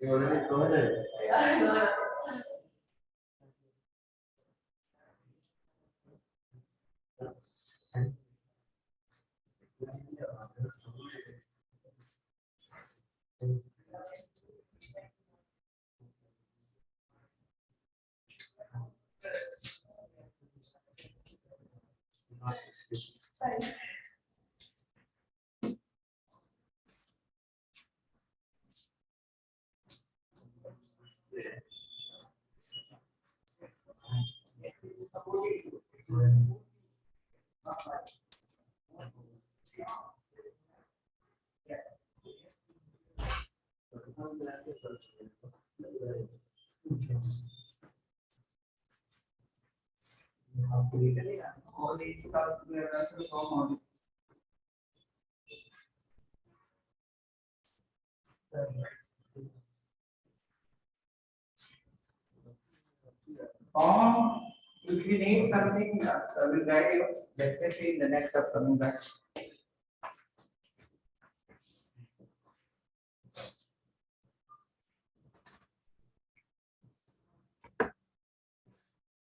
You already covered. Or if you need something, I will guide you definitely in the next upcoming batch.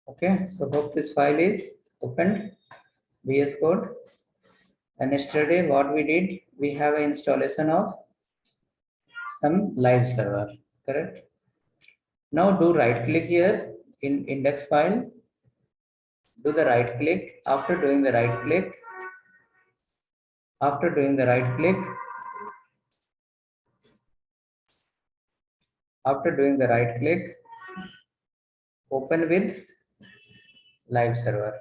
Okay, so hope this file is opened, VS Code. And yesterday what we did, we have an installation of some live server, correct? Now do right click here in index file, do the right click. After doing the right click, open with live server.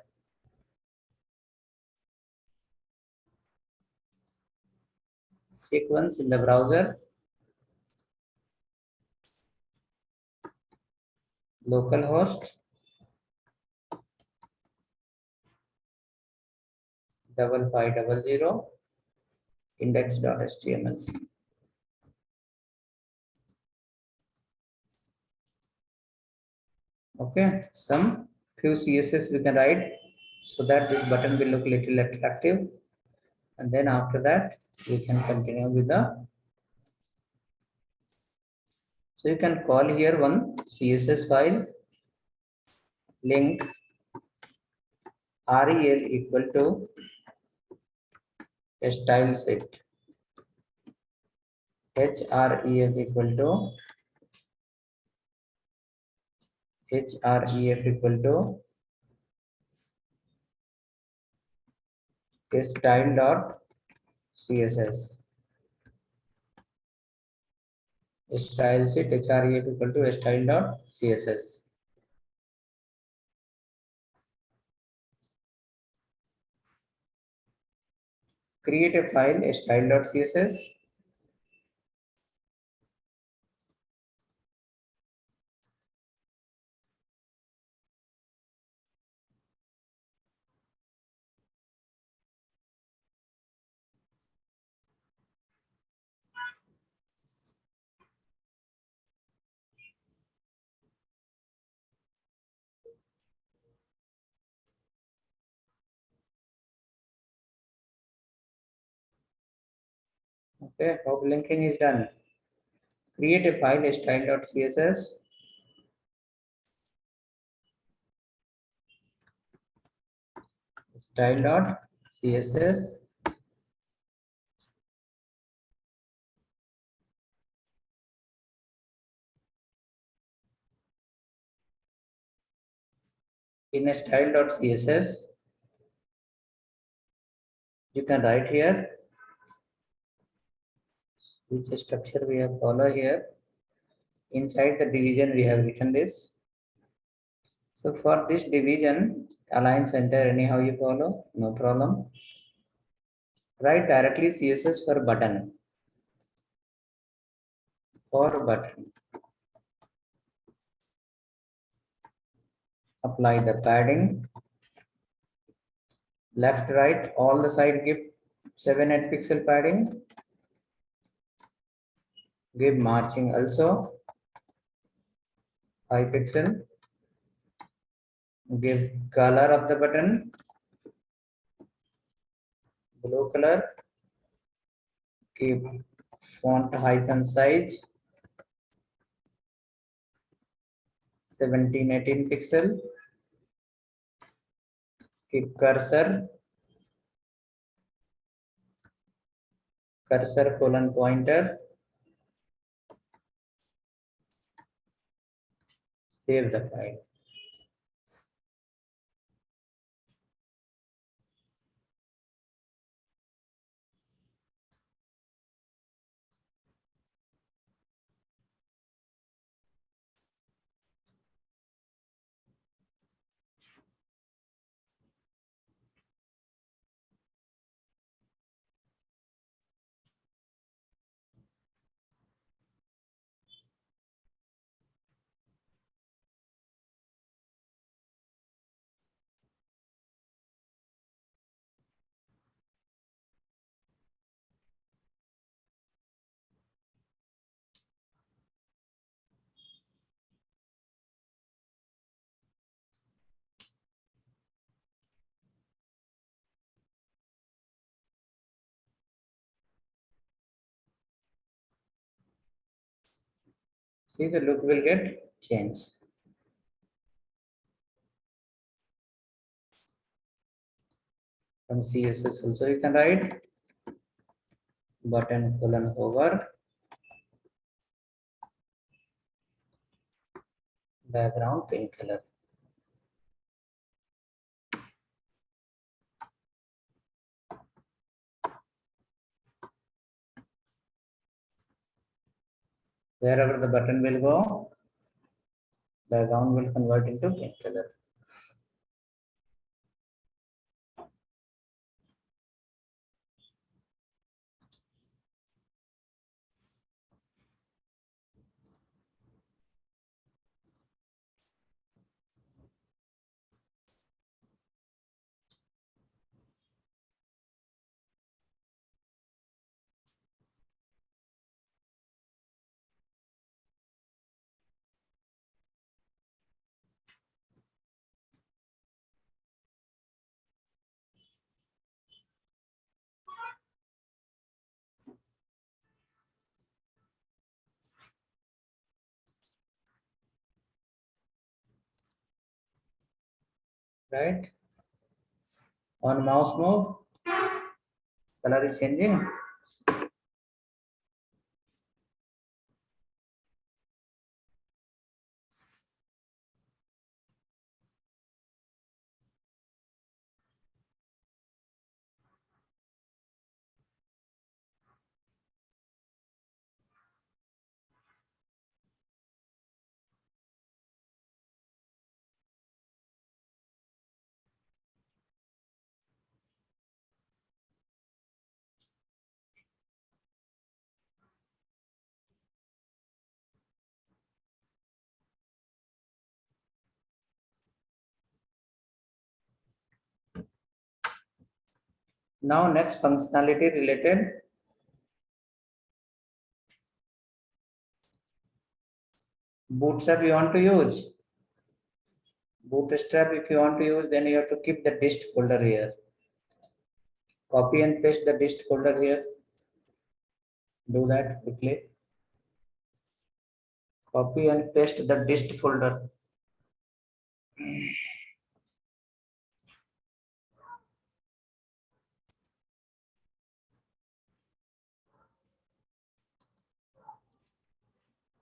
Check once in the browser, localhost 5500 index.html. Okay, some few CSS we can write so that this button will look little attractive. And then after that, we can continue with the. So you can call here one CSS file link rel equal to style set href equal to style dot css. Style set href equal to style dot css. Create a file style dot css. Okay, hope linking is done. Create a file style dot css. Style dot css. In a style dot css, you can write here which structure we have follow here. Inside the division, we have written this. So for this division, align center anyhow you follow, no problem. Write directly CSS for button. For button. Apply the padding. Left, right, all the side give 7-8 pixel padding. Give margin also 5 pixel. Give color of the button blue color. Give font hyphen size 17-18 pixel. Keep cursor colon pointer. Save the file. See, the look will get changed. And CSS also you can write button colon hover background pink color. Wherever the button will go, background will convert into pink color. Right? On mouse move, color is changing. Now next functionality related. Bootstrap you want to use. Bootstrap if you want to use, then you have to keep the dist folder here. Copy and paste the dist folder here. Do that quickly. Copy and paste the dist folder.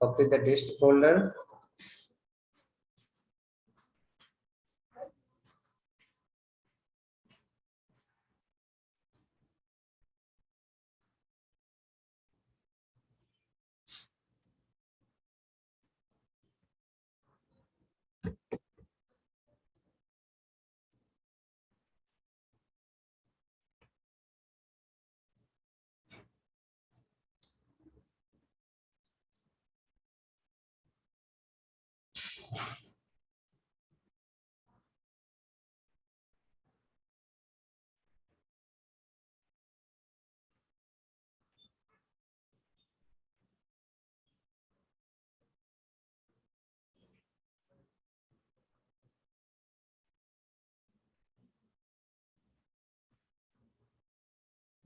Copy the dist folder.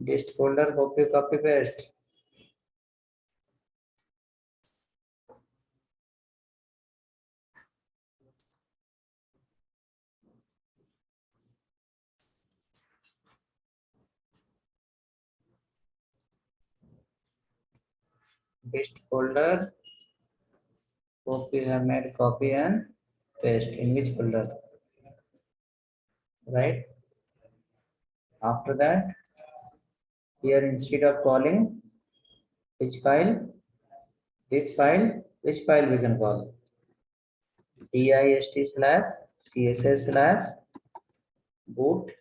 Dist folder, copy, copy, paste. Dist folder, copy, have made copy and paste. In which folder? Right? After that, here instead of calling which file, this file, which file we can call? dist slash css slash boot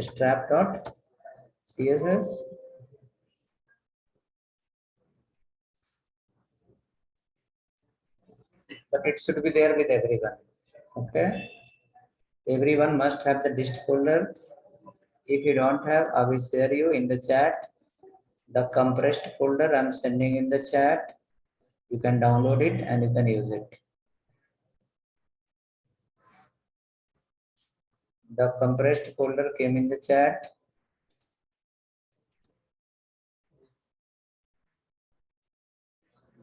strap dot css. But it should be there with everyone. Okay. Everyone must have the dist folder. If you don't have, I will share you in the chat the compressed folder I'm sending in the chat. You can download it and you can use it. The compressed folder came in the chat.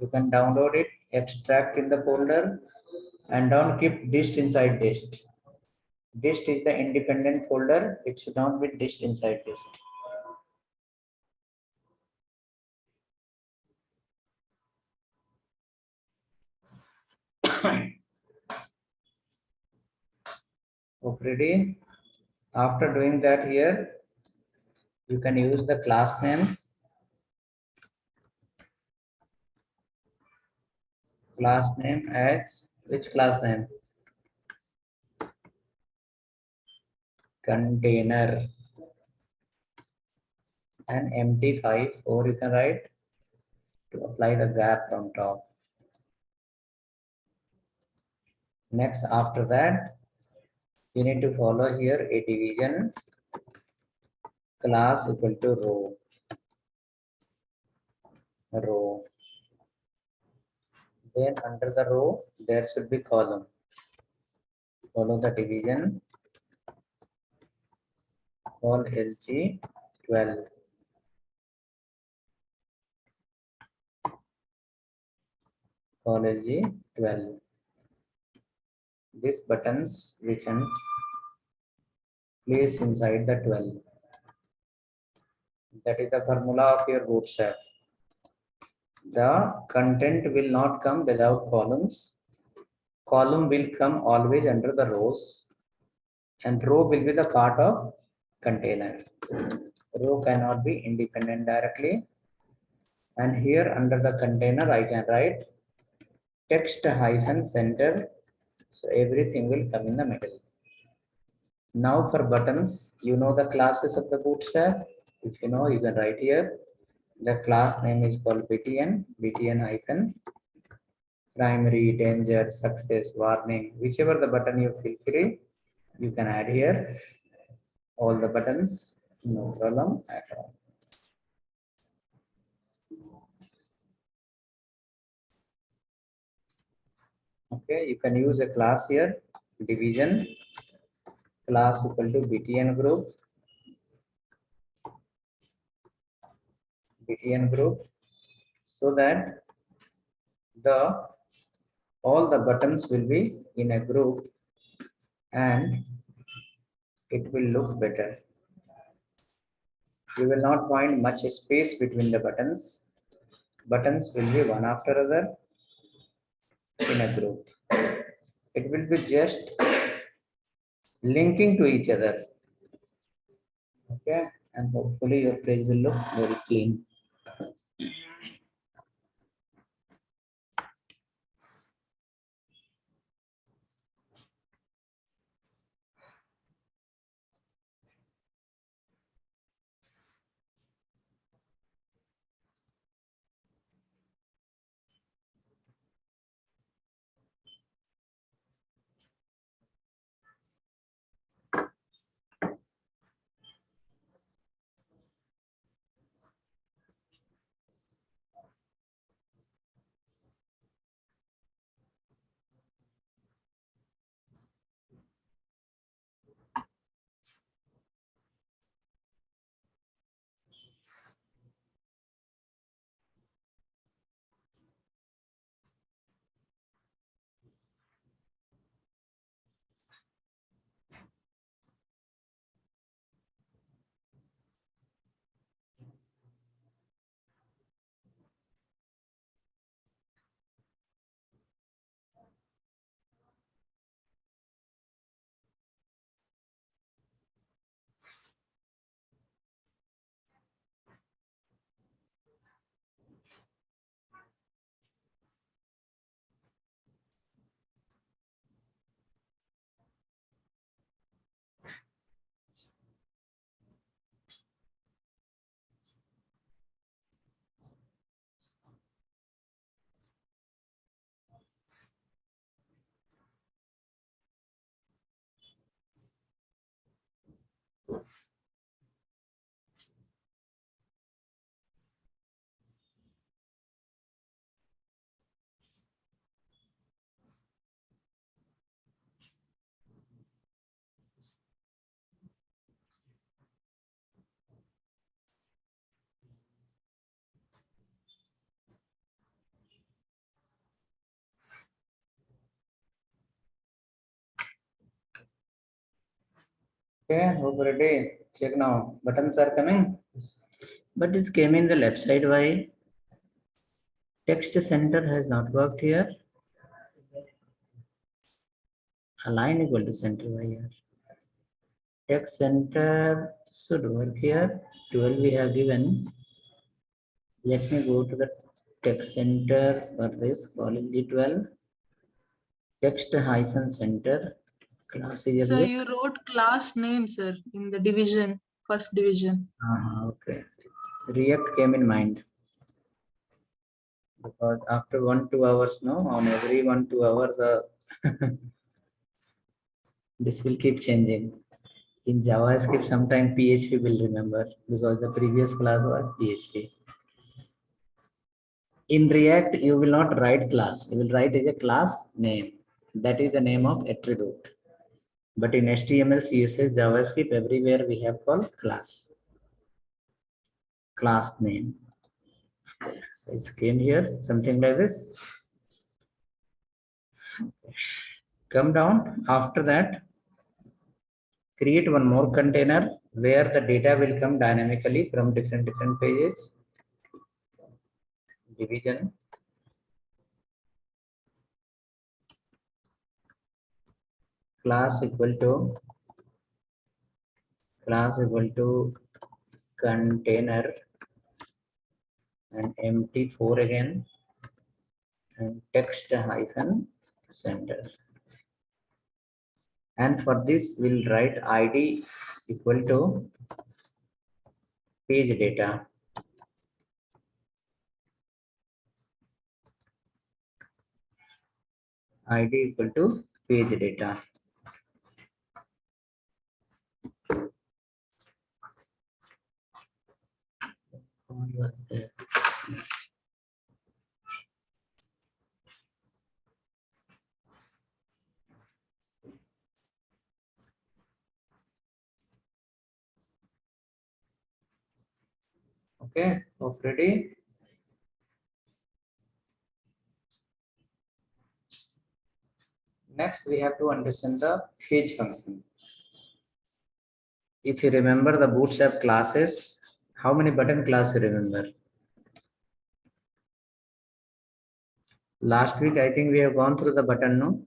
You can download it, extract in the folder, and don't keep dist inside dist. Dist is the independent folder. It should not be dist inside dist. Okay, ready? After doing that here, you can use the class name. Class name as which class name? Container. And empty 5 or you can write to apply the gap from top. Next, after that, you need to follow here a division class equal to row. Then under the row, there should be column. Follow the division, call LG 12. Call LG 12. These buttons we can place inside the 12. That is the formula of your bootstrap. The content will not come without columns. Column will come always under the rows, and row will be the part of container. Row cannot be independent directly. And here under the container, I can write text hyphen center. So everything will come in the middle. Now for buttons, you know the classes of the bootstrap. If you know, you can write here. The class name is called btn hyphen primary, danger, success, warning, whichever the button you feel free, you can add here. All the buttons, no problem at all. Okay, you can use a class here, division, class equal to btn group, so that the all the buttons will be in a group and it will look better. You will not find much space between the buttons. Buttons will be one after other in a group. It will be just linking to each other. Okay, and hopefully your page will look very clean. Okay, hope ready. Check now. Buttons are coming. But it came in the left side. Why? Text center has not worked here. Align equal to center. Why here? Text center should work here. 12 we have given. Let me go to the text center for this. Calling the 12. Text hyphen center. Class is So available. you wrote class name, sir, in the division, first division. Okay. React came in mind because after 1-2 hours, no, on every 1-2 hour, the this will keep changing. In JavaScript, sometime PHP will remember because the previous class was PHP. In React, you will not write class. You will write as a class name. That is the name of attribute. But in HTML, CSS, JavaScript, everywhere we have called class. Class name. So it came here, something like this. Come down. After that, create one more container where the data will come dynamically from different pages. Division. Class equal to container and empty 4 again and text hyphen center. And for this we'll write id equal to page data. Id equal to page data. What was there? Okay, hope ready. Next, we have to understand the fetch function. If you remember the Bootstrap classes, how many button class you remember? Last week, I think we have gone through the button, no?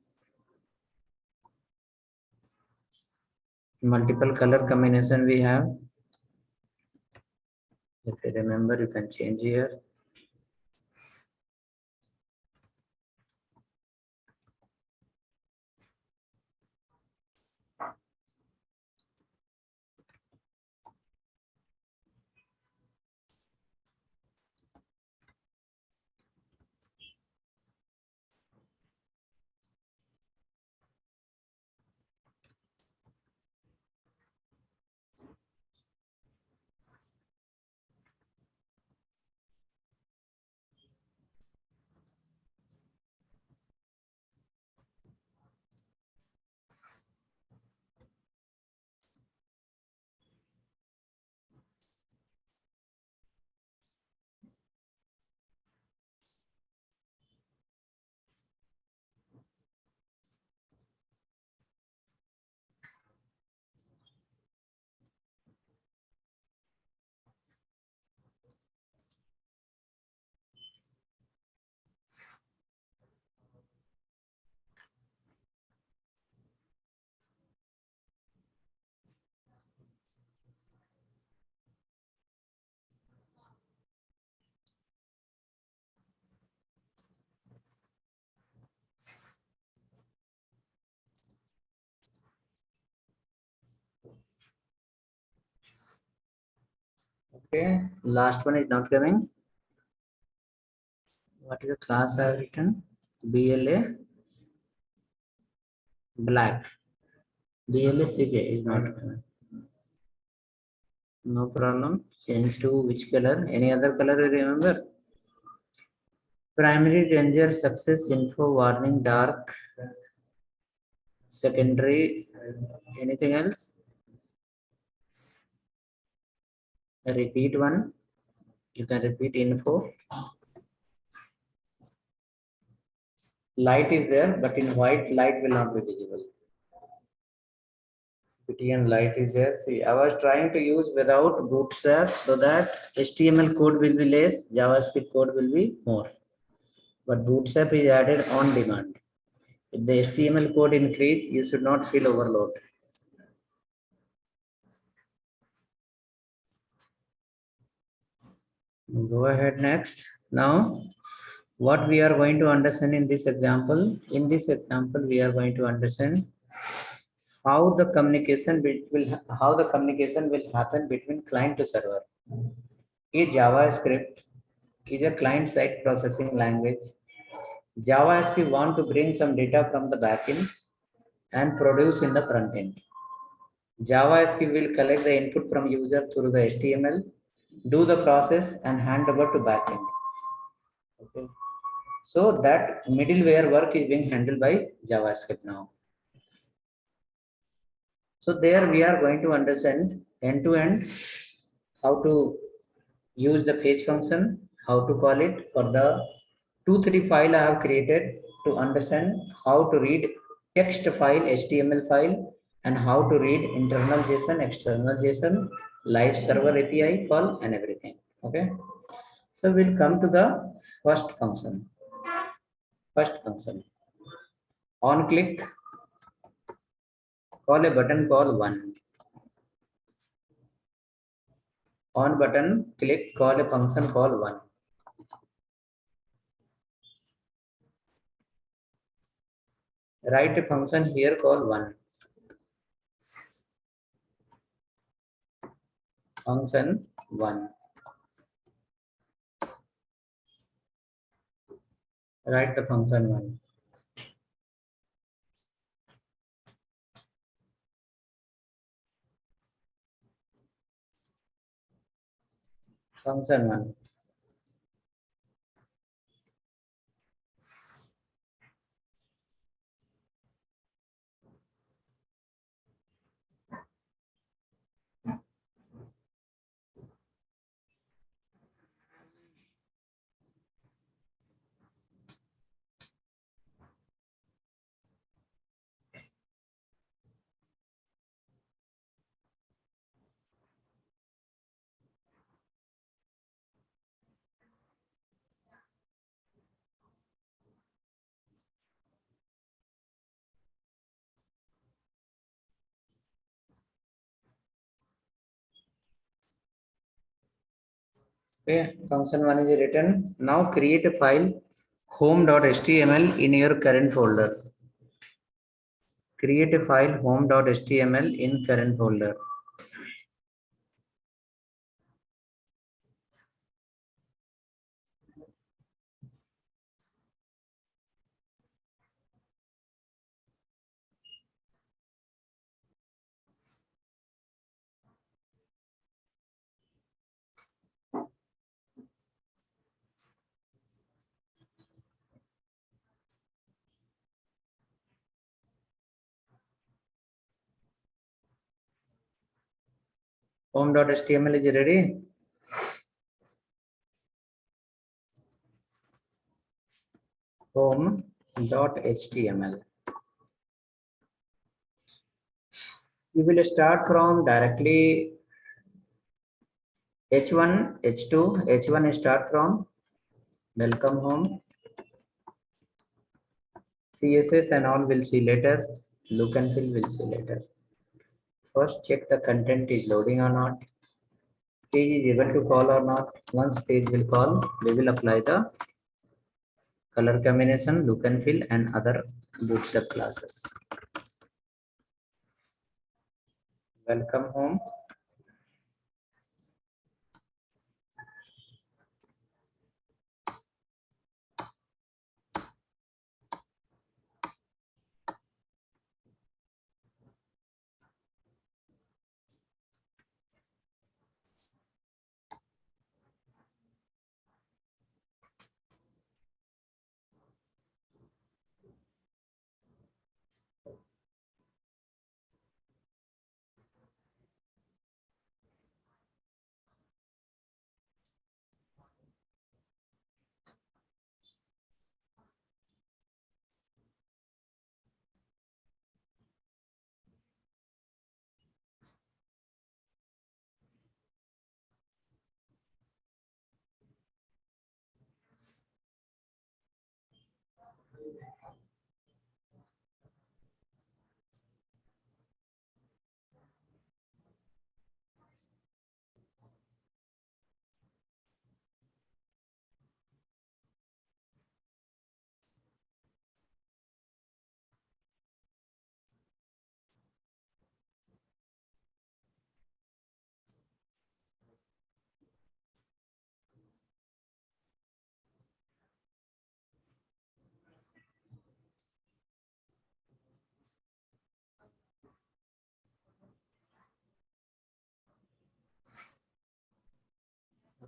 Multiple color combination we have. If you remember, you can change here. Okay, last one is not coming. What is the class I have written? BLA black. BLA CK is not coming. No problem. Change to which color? Any other color you remember? Primary danger, success, info, warning, dark, secondary, anything else? Repeat one. You can repeat info. Light is there, but in white, light will not be visible. PTN light is there. See, I was trying to use without bootstrap so that HTML code will be less, JavaScript code will be more. But bootstrap is added on demand. If the HTML code increase, you should not feel overload. Go ahead next. Now, what we are going to understand in this example, we are going to understand how the communication will happen between client to server. A JavaScript is a client-side processing language. JavaScript want to bring some data from the backend and produce in the front end. JavaScript will collect the input from user through the HTML, do the process and hand over to backend. Okay. So that middleware work is being handled by JavaScript now. So there we are going to understand end to end how to use the fetch function, how to call it for the 2-3 file I have created to understand how to read text file, HTML file, and how to read internal JSON, external JSON, live server API call, and everything. Okay. So we'll come to the first function. First function. On click, call a button call one. On button, click, call a function call one. Write a function here call one. Function one. Write the function one. Function one. Okay, function one is written. Now create a file home.html in your current folder. Create a file home.html in current folder. Home.html is ready. Home.html. You will start from directly H1, H2, H1 start from welcome home. CSS and all will see later. Look and feel will see later. First check the content is loading or not. Page is able to call or not. Once page will call, we will apply the color combination, look and feel, and other bootstrap classes. Welcome home.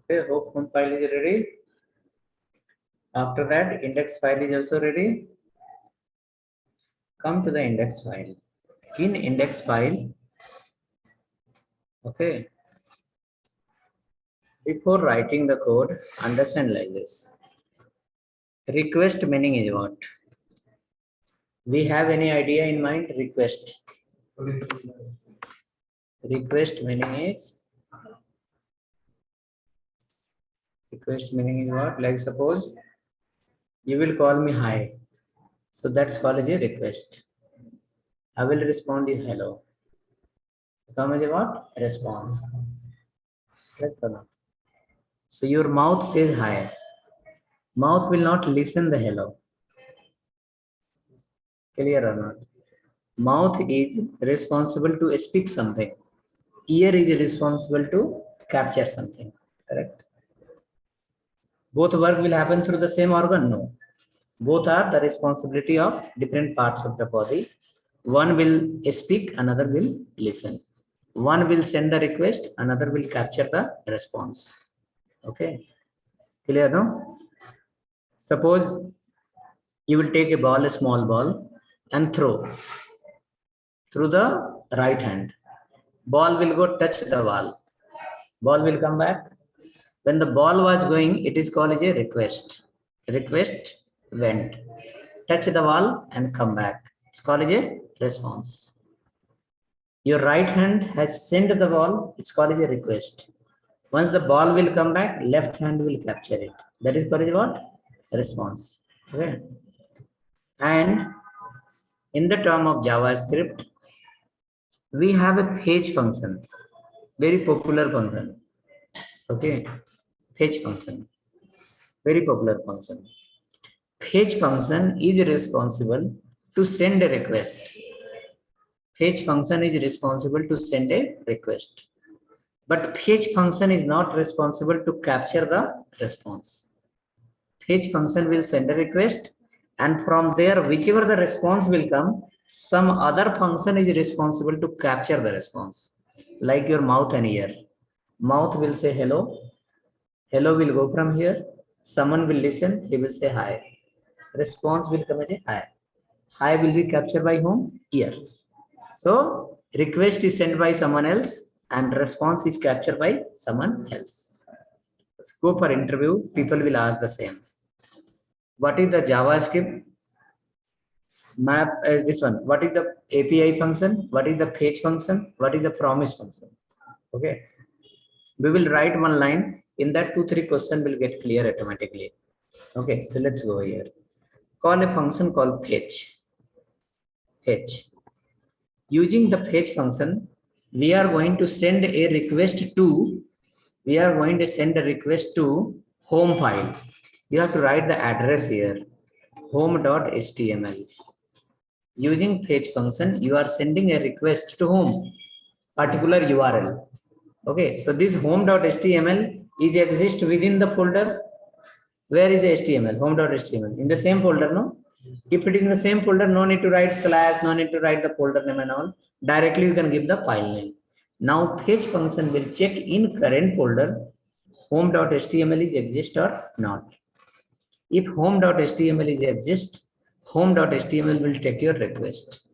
Okay, hope home file is ready. After that, index file is also ready. Come to the index file. In index file, okay, before writing the code, understand like this. Request meaning is what? We have any idea in mind? Request. Request meaning is what? Like suppose you will call me hi. So that's called as a request. I will respond you hello. Come as a what? Response. Correct or not? So your mouth says hi. Mouth will not listen the hello. Clear or not? Mouth is responsible to speak something. Ear is responsible to capture something. Correct? Both work will happen through the same organ? No. Both are the responsibility of different parts of the body. One will speak, another will listen. One will send the request, another will capture the response. Okay, clear no? Suppose you will take a ball, a small ball, and throw through the right hand. Ball will go touch the wall. Ball will come back. When the ball was going, it is called as a request. Request went, touch the wall and come back. It's called as a response. Your right hand has sent the ball. It's called as a request. Once the ball will come back, left hand will capture it. That is called as what? Response. Okay. And in the term of JavaScript, we have a fetch function, very popular function. Okay, fetch function, very popular function. Fetch function is responsible to send a request. Fetch function is responsible to send a request. But fetch function is not responsible to capture the response. Fetch function will send a request, and from there, whichever the response will come, some other function is responsible to capture the response. Like your mouth and ear. Mouth will say hello. Hello will go from here. Someone will listen. He will say hi. Response will come as a hi. Hi will be captured by whom? Ear. So request is sent by someone else and response is captured by someone else. Go for interview, people will ask the same. What is the JavaScript map? This one. What is the API function? What is the fetch function? What is the promise function? Okay. We will write one line. In that 2-3 questions will get clear automatically. Okay. So let's go here. Call a function called fetch. Fetch. Using the fetch function, we are going to send a request to. We are going to send a request to home file. You have to write the address here. Home.html. Using fetch function, you are sending a request to whom? Particular URL. Okay, so this home.html is exist within the folder. Where is the HTML? Home.html. In the same folder, no? If it is in the same folder, no need to write slash, no need to write the folder name and all. Directly you can give the file name. Now fetch function will check in current folder home.html is exist or not. If home.html is exist, home.html will take your request.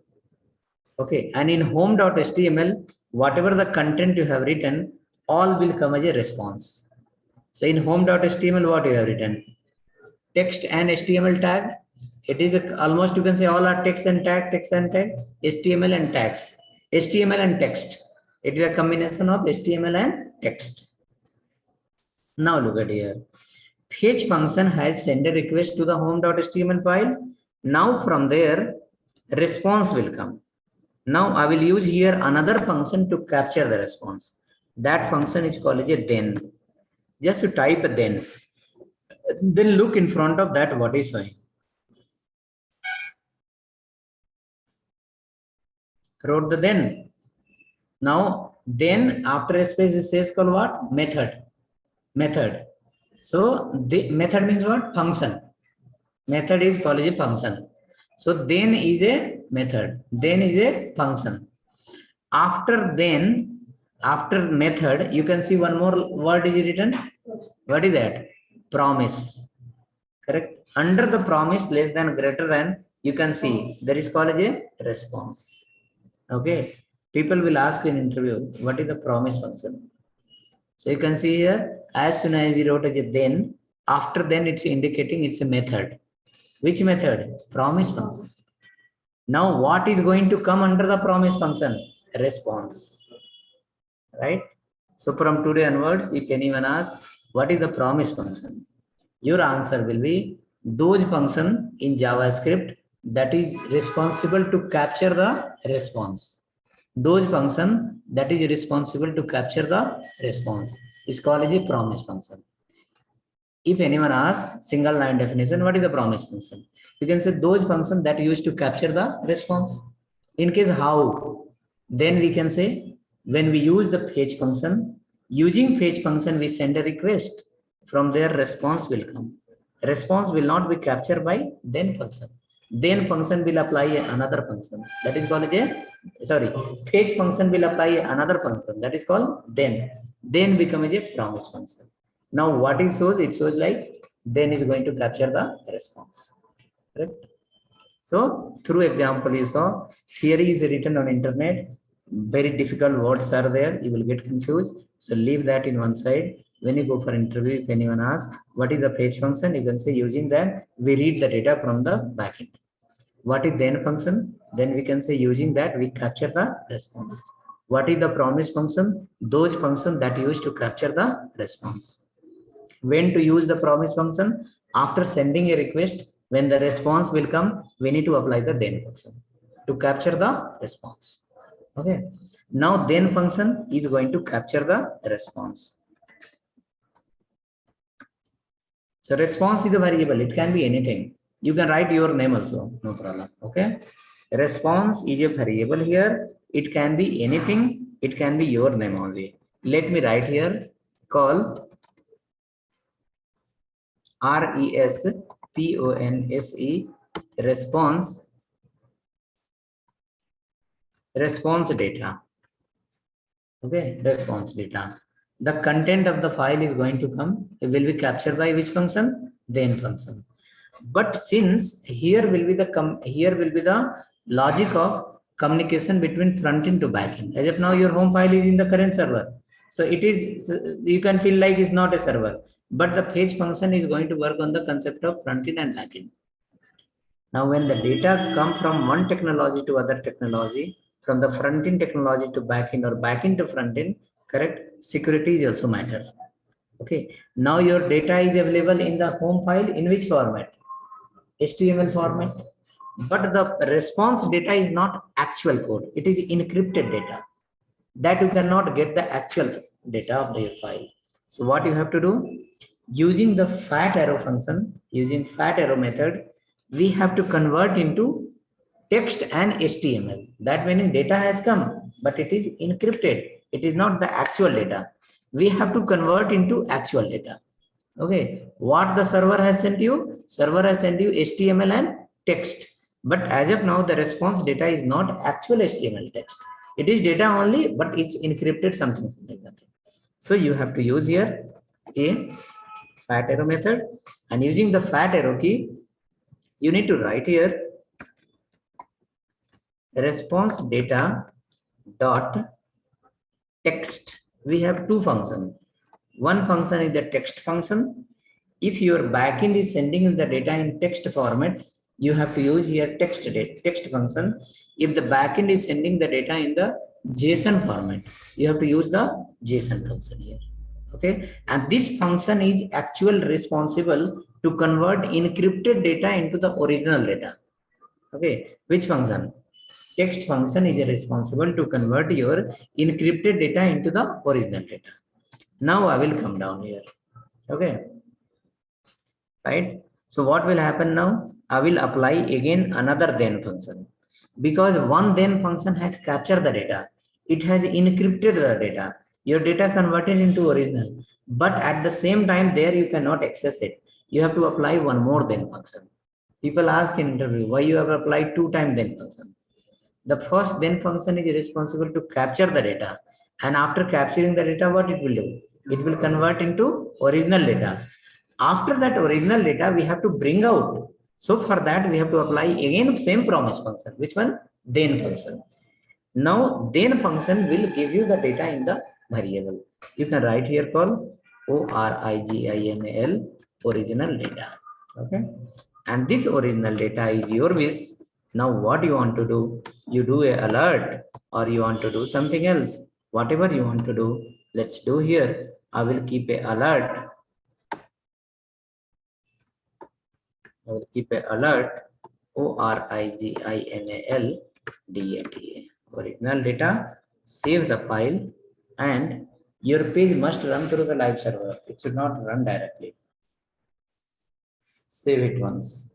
Okay, and in home.html, whatever the content you have written, all will come as a response. So in home.html, what you have written? Text and HTML tag. It is almost you can say all are text and tag, HTML and tags, HTML and text. It is a combination of HTML and text. Now look at here. Fetch function has sent a request to the home.html file Now from there, response will come. Now I will use here another function to capture the response. That function is called as a then. Just to type a then look in front of that what is showing. Wrote the then. Now then after a space it says called what? Method. Method. So the method means what? Function. Method is called as a function. So then is a method. Then is a function. After then, after method, you can see one more word is written. What is that? Promise. Correct. Under the promise less than greater than, you can see that is called as a response. Okay. People will ask in interview, what is the promise function? So you can see here, as soon as we wrote as a then, after then it's indicating it's a method. Which method? Promise function. Now what is going to come under the promise function? Response. Right? So from today onwards, if anyone asks, what is the promise function? Your answer will be those function in JavaScript that is responsible to capture the response. Those function that is responsible to capture the response is called a promise function. If anyone asks single line definition, what is the promise function? You can say those function that used to capture the response. In case how, then we can say when we use the fetch function, using fetch function, we send a request. From there, response will come. Response will not be captured by then function. Then function will apply another function. That is called a, sorry, fetch function will apply another function. That is called then. Then becomes a promise function. Now what it shows? It shows like then is going to capture the response. Correct? So through example you saw, theory is written on internet. Very difficult words are there. You will get confused. So leave that in one side. When you go for interview, if anyone asks what is the fetch function, you can say using that we read the data from the backend. What is then function? Then we can say using that we capture the response. What is the promise function? Those functions that use to capture the response. When to use the promise function? After sending a request, when the response will come, we need to apply the then function to capture the response. Okay. Now then function is going to capture the response. So response is a variable. It can be anything. You can write your name also. No problem. Okay. Response is a variable here. It can be anything. It can be your name only. Let me write here. Call RESPONSE response data. Okay, response data. The content of the file is going to come, it will be captured by which function? Then function. But since here will be the logic of communication between front end to back end. As of now, your home file is in the current server. So it is, you can feel like it's not a server, but the fetch function is going to work on the concept of front end and back end. Now, when the data come from one technology to other technology, from the front end technology to back end or back end to front end, correct? Security is also matter. Okay. Now your data is available in the home file in which format? HTML format. But the response data is not actual code. It is encrypted data. That you cannot get the actual data of the file. So what you have to do? Using the fat arrow function, using fat arrow method, we have to convert into text and HTML. That meaning data has come, but it is encrypted. It is not the actual data. We have to convert into actual data. Okay. What the server has sent you? Server has sent you HTML and text. But as of now, the response data is not actual HTML text. It is data only, but it's encrypted something like that. So you have to use here a fat arrow method, and using the fat arrow key, you need to write here response data dot text. We have two functions. One function is the text function. If your backend is sending the data in text format, you have to use here text function. If the backend is sending the data in the JSON format, you have to use the JSON function here. Okay, and this function is actually responsible to convert encrypted data into the original data. Okay, which function? Text function is responsible to convert your encrypted data into the original data. Now I will come down here. Okay, right? So what will happen now? I will apply again another then function because one then function has captured the data. It has encrypted the data. Your data converted into original, but at the same time there you cannot access it. You have to apply one more then function. People ask in interview why you have applied two time then function. The first then function is responsible to capture the data, and after capturing the data, what it will do? It will convert into original data. After that original data, we have to bring out. So for that, we have to apply again same promise function. Which one? Then function. Now, then function will give you the data in the variable. You can write here called original original data. Okay. And this original data is your wish. Now, what you want to do? You do a alert or you want to do something else. Whatever you want to do, let's do here. I will keep a alert. I will keep a alert original data. Original data, save the file, and your page must run through the live server. It should not run directly. Save it once.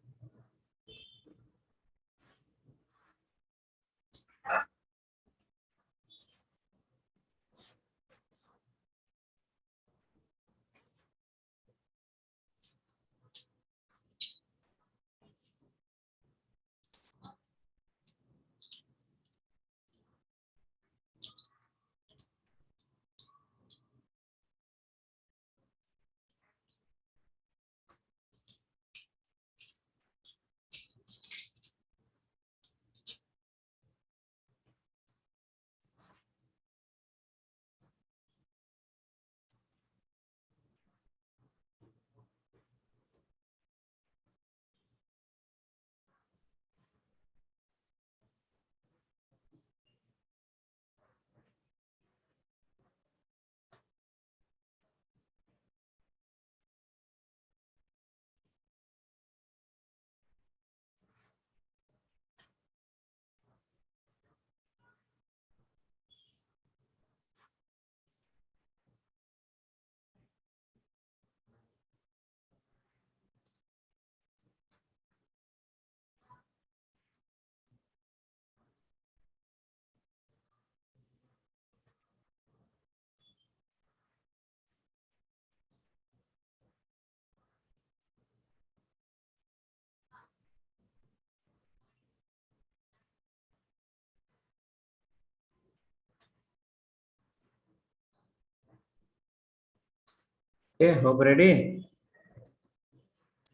Okay, hope ready.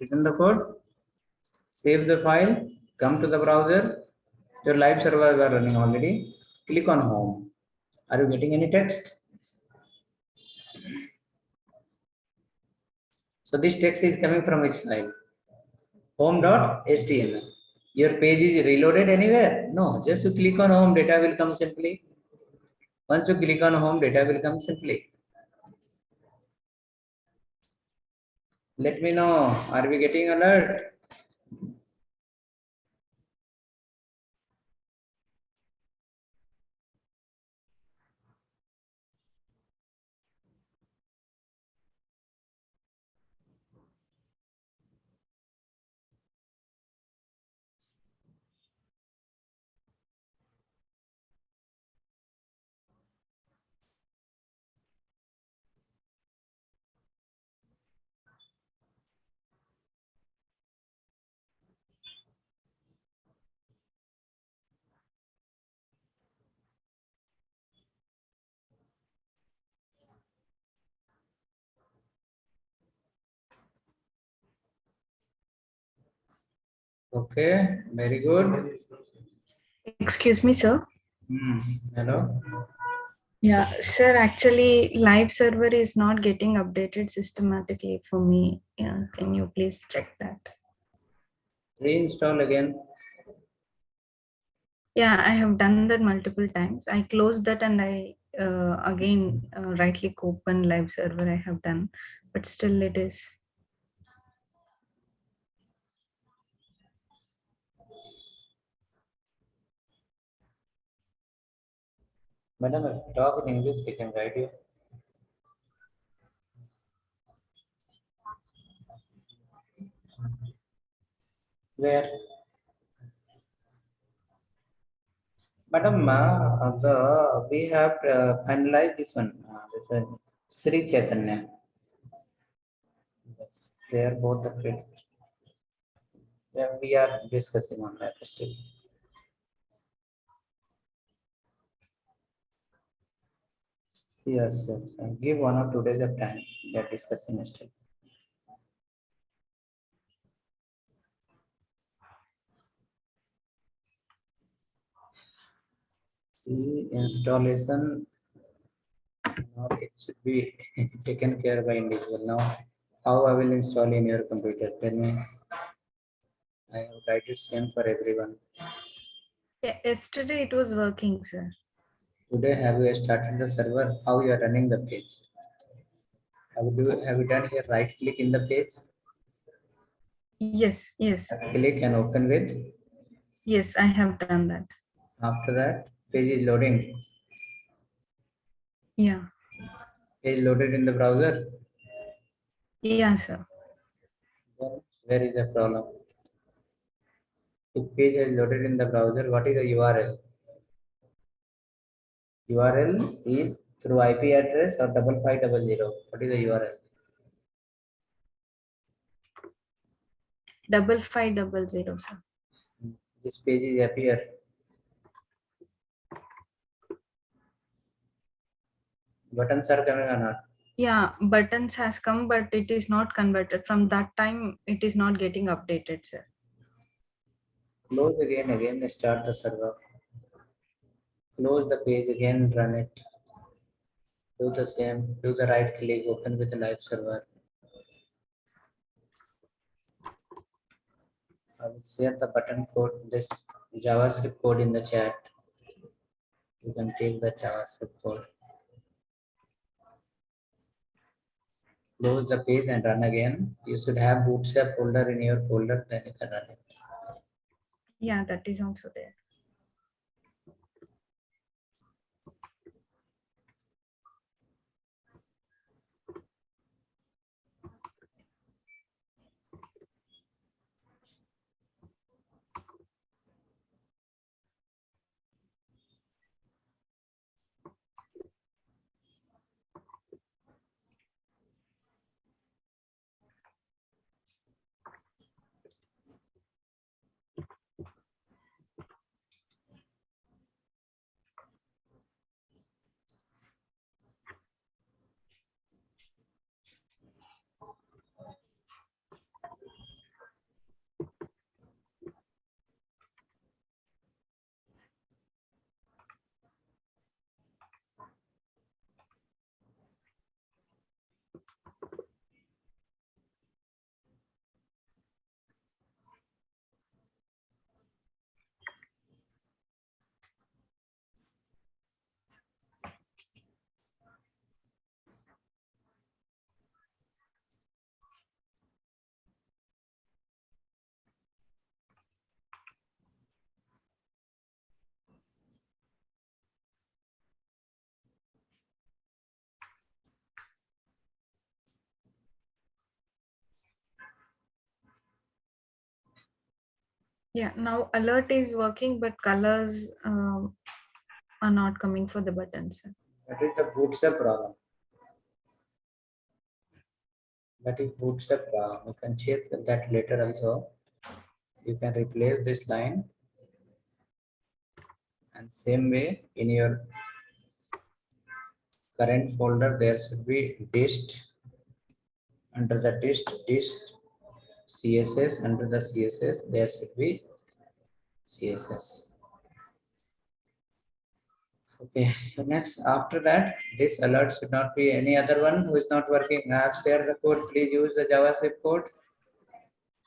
Written the code, save the file, come to the browser. Your live servers are running already. Click on home. Are you getting any text? So this text is coming from which file? Home.html. Your page is reloaded anywhere? No, just you click on home, data will come simply. Once you click on home, data will come simply. Let me know, are we getting alert? Okay, very good. Excuse me, sir. Hello. Yeah, sir, actually, live server is not getting updated systematically for me. Yeah, can you please check that? Reinstall again. Yeah, I have done that multiple times. I closed that and I again right click open live server I have done, but still it is. Madam, if you talk in English, they can guide you. Where? Madam, we have finalized this one, Sri Chaitanya. Yes, they are both the kids. Yeah, we are discussing on that still. Yes, yes. Give 1 or 2 days of time. We are discussing still. See, installation, now it should be taken care by individual. Now, how I will install in your computer? Tell me. I have guided same for everyone. Yesterday it was working, sir. Today, have you started the server? How you are running the page? Have you done here right click in the page? Yes, yes, Click and open with. yes, I have done that. After that, page is loading. Yeah, Page loaded in the browser. yeah, sir. Then where is the problem? If page is loaded in the browser, what is the URL? URL is through IP address or 5500. What is the URL? 5500, sir. This page is appear. Buttons are coming or not? Yeah, buttons has come, but it is not converted. From that time, it is not getting updated, sir. Close again, start the server. Close the page again, run it. Do the same, do the right click, open with the live server. I will share the button code, this JavaScript code in the chat. You can take the JavaScript code. Close the page and run again. You should have bootstrap folder in your folder, then you can run it. Yeah, that is also there. Yeah, now alert is working, but colors are not coming for the buttons, sir. That is the bootstrap problem. That is bootstrap problem. You can check that later also. You can replace this line, and same way in your current folder there should be dist. Under the dist CSS, under the CSS there should be CSS. Okay, so next after that, this alert should not be any other one who is not working. I have shared the code. Please use the JavaScript code.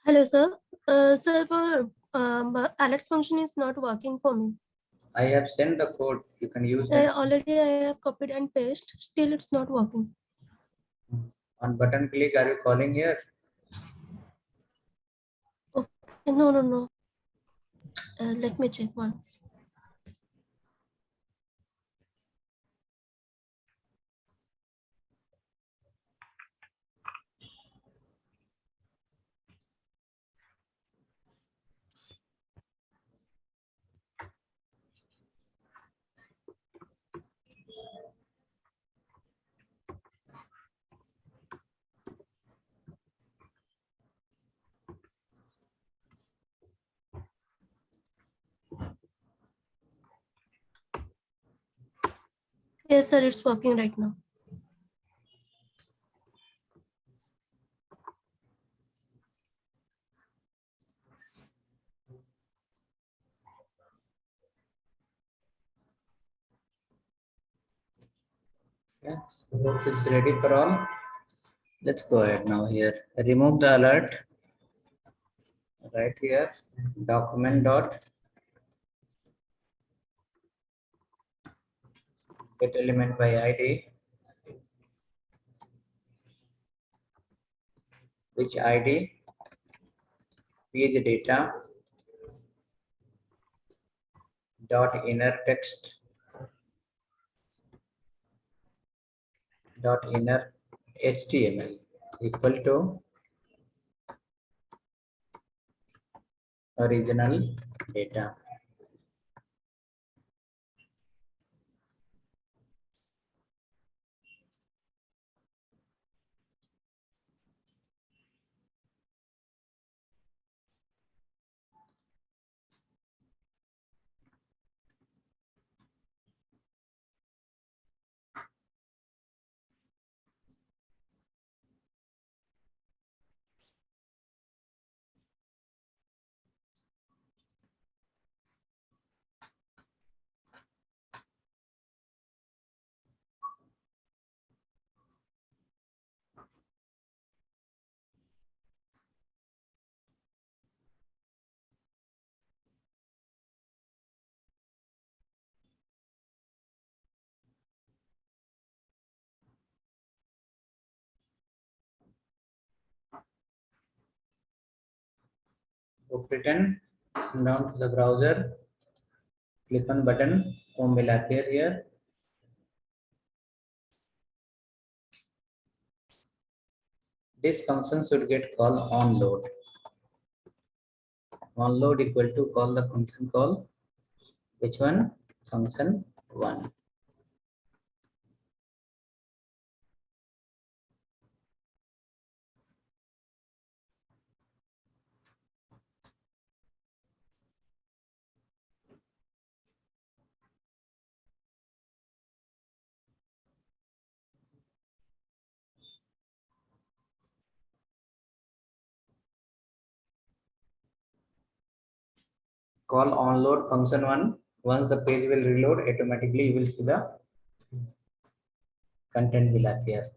Hello, sir. Sir, for alert function is not working for me. I have sent the code. You can use it. Already I have copied and pasted. Still, it's not working. On button click, are you calling here? Okay. No, no, no. Let me check once. Yes, sir, it's working right now. Yeah, so hope it's ready for all. Let's go ahead now here. Remove the alert. Right here, document dot get element by ID, which ID, page data dot inner text dot inner HTML equal to original data. Book written, down to the browser, click on button, home will appear here. This function should get called onload. Onload equal to call the function call. Which one? Function 1. Call onload function 1. Once the page will reload, automatically you will see the content will appear.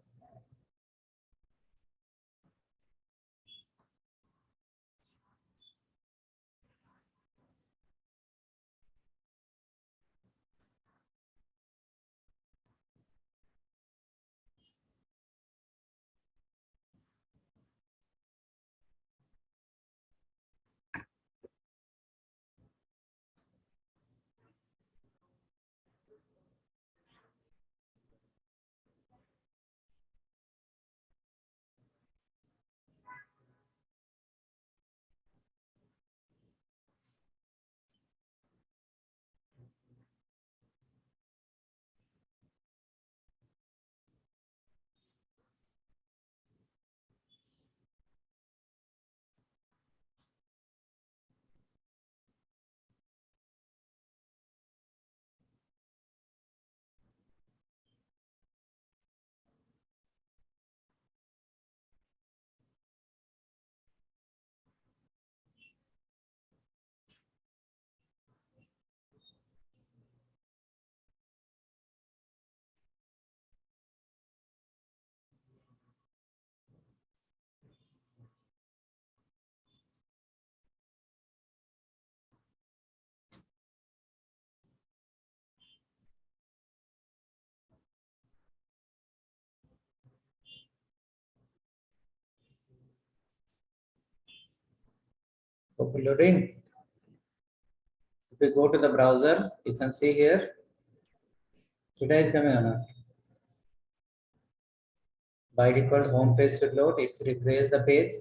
Loading. If you go to the browser, you can see here, data is coming or not. By default, home page should load. If you refresh the page,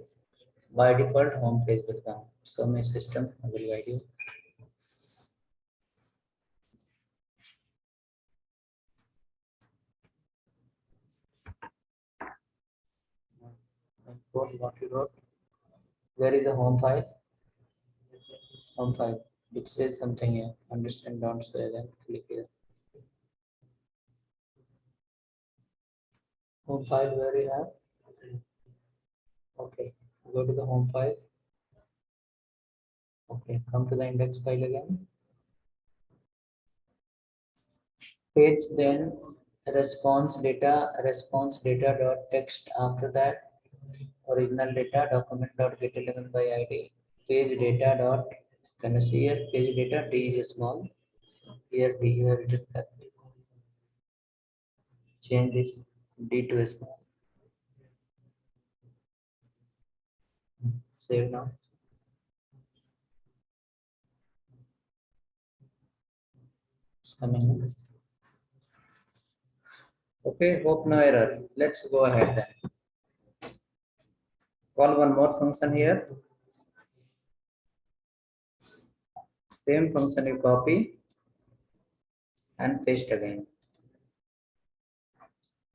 by default, home page will come. So my system, I will guide you. What you wrote. Where is the home file? Home file. It says something here. Understand, don't say then click here. Home file where you have. Okay, go to the home file. Okay, come to the index file again. Page then response data dot text. After that, original data document dot get element by id. Page data dot, can you see here? Page data d is small. Here d you have written that. Change this d to a small. Save now. It's coming. Okay, hope no error. Let's go ahead then. Call one more function here. Same function you copy and paste again.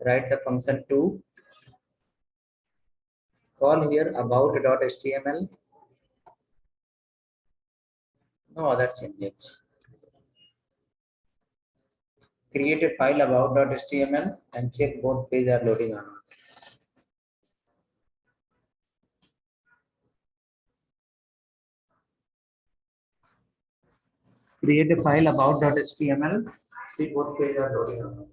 Write the function 2. Call here about.html. No other changes. Create a file about.html and check both pages are loading or not. Create a file about.html. See both pages are loading or not.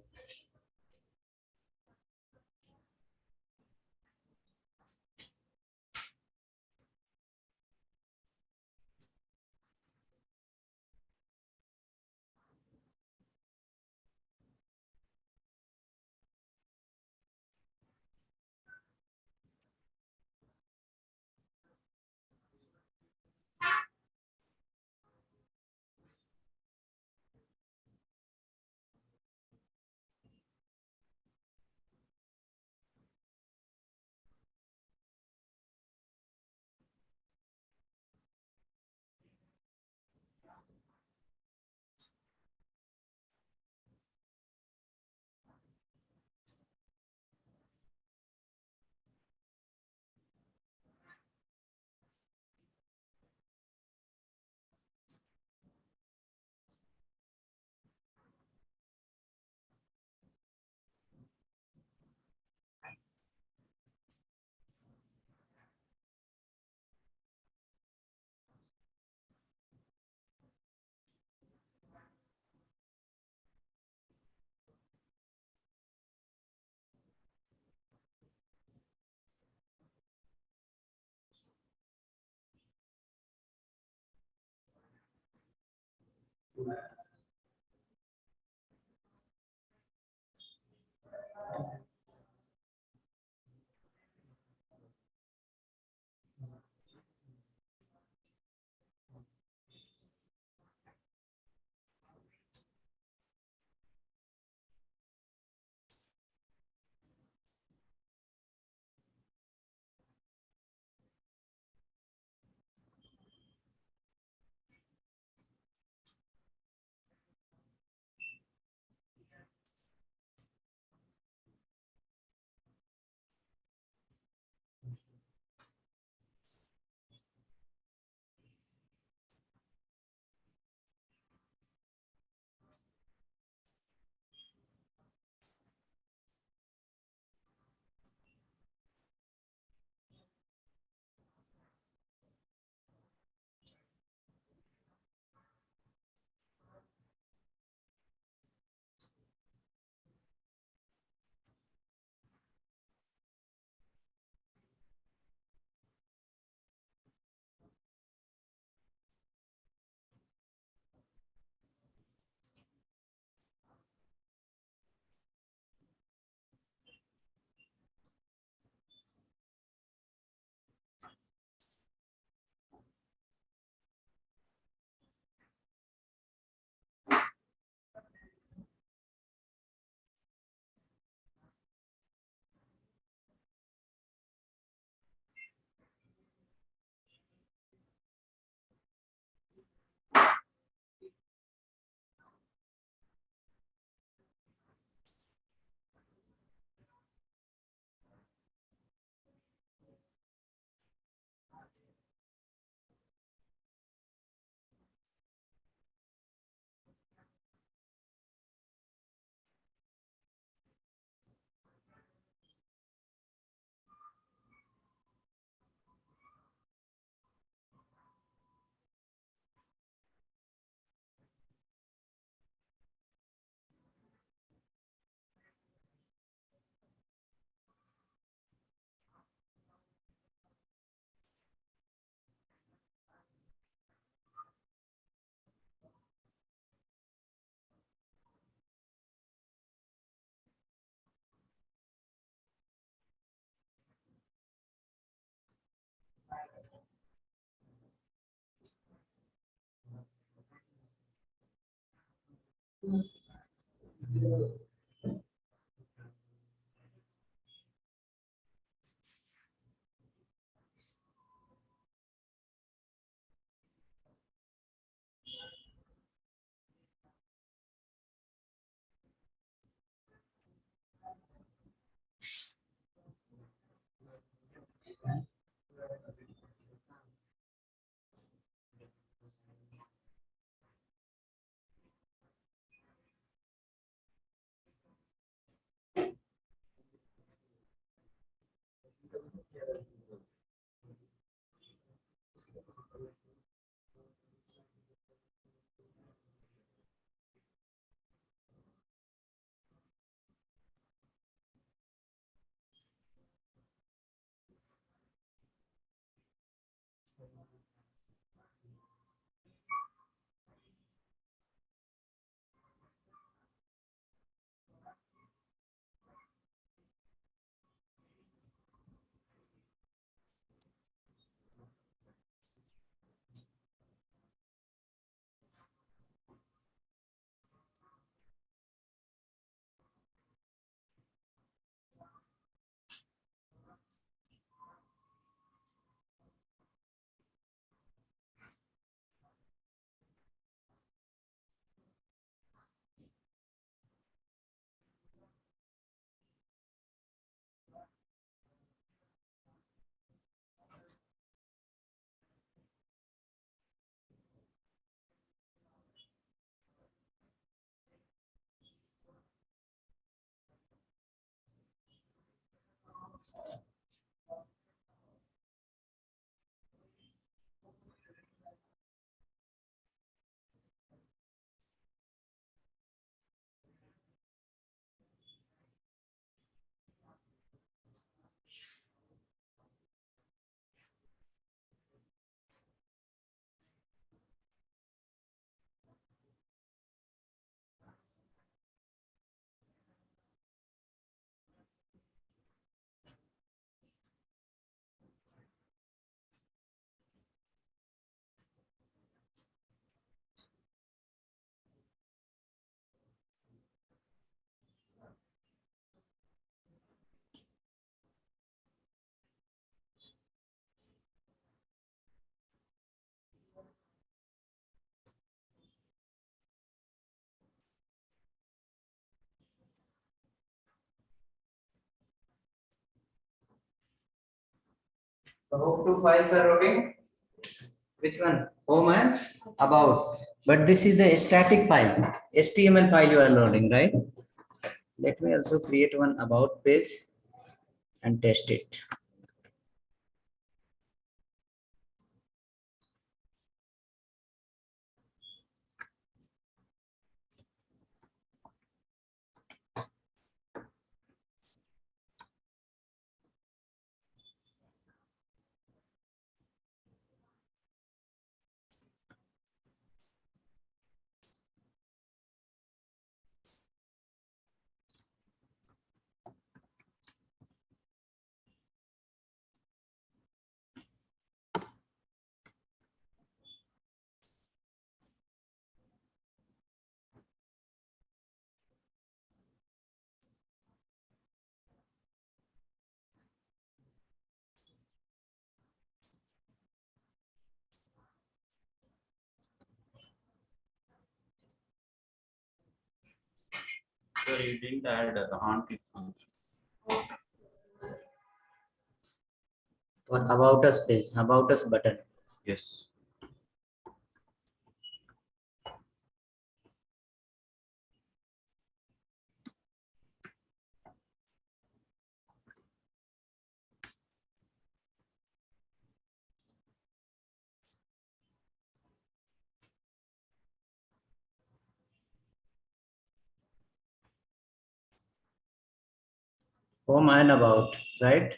So how two files are loading? Which one? Home and about. But this is the static file. HTML file you are loading, right? Let me also create one about page and test it. Sir, you didn't add the on-click function. For about us page, about us button. Yes. Home and about, right?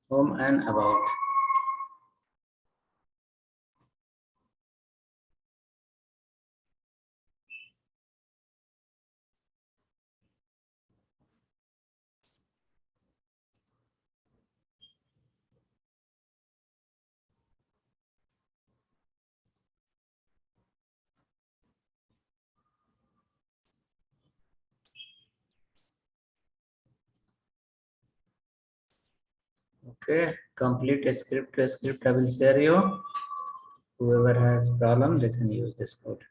Home and about. Okay, complete a script to a script. I will share you. Whoever has problem, they can use this code.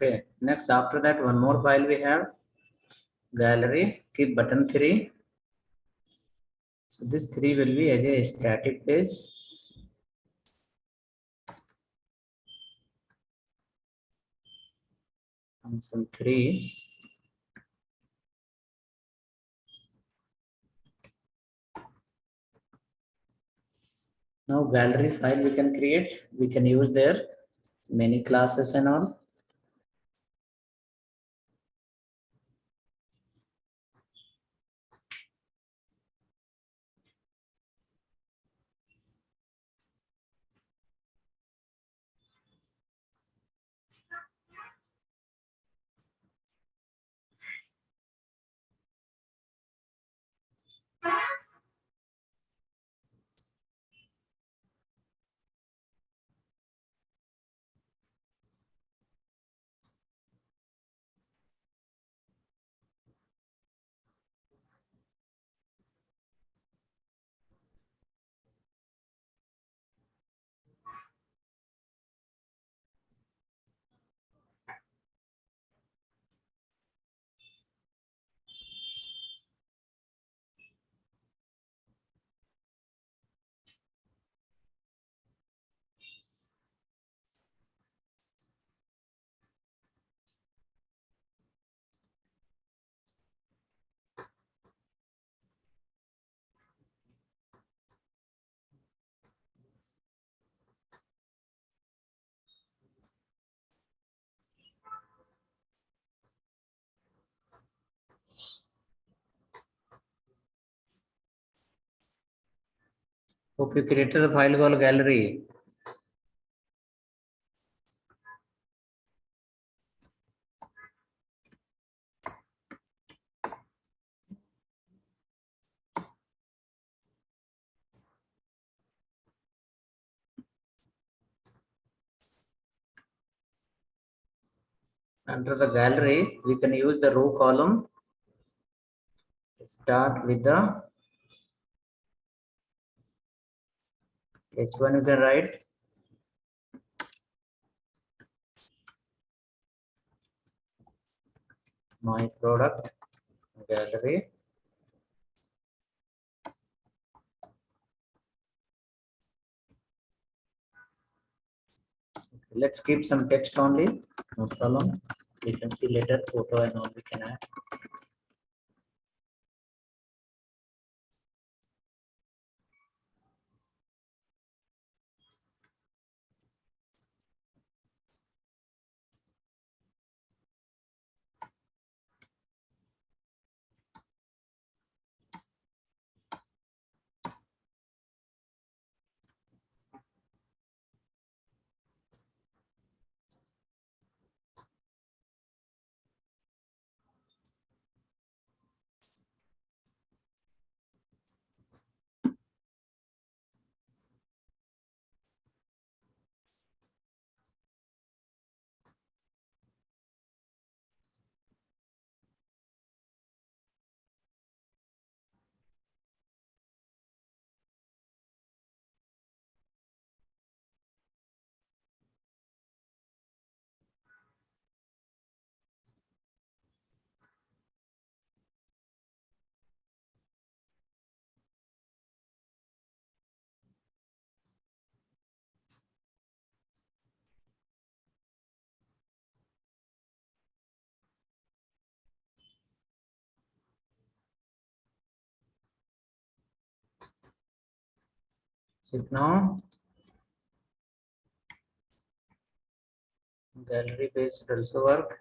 Okay, next after that, one more file we have gallery, keep button 3. So this 3 will be as a static page. Function 3. Now gallery file we can create. We can use their many classes and all. Hope you created the file called gallery. Under the gallery, we can use the row column. Start with the H1 you can write. My product gallery. Let's keep some text only. No problem. We can see later photo and all we can add. So now gallery based also work.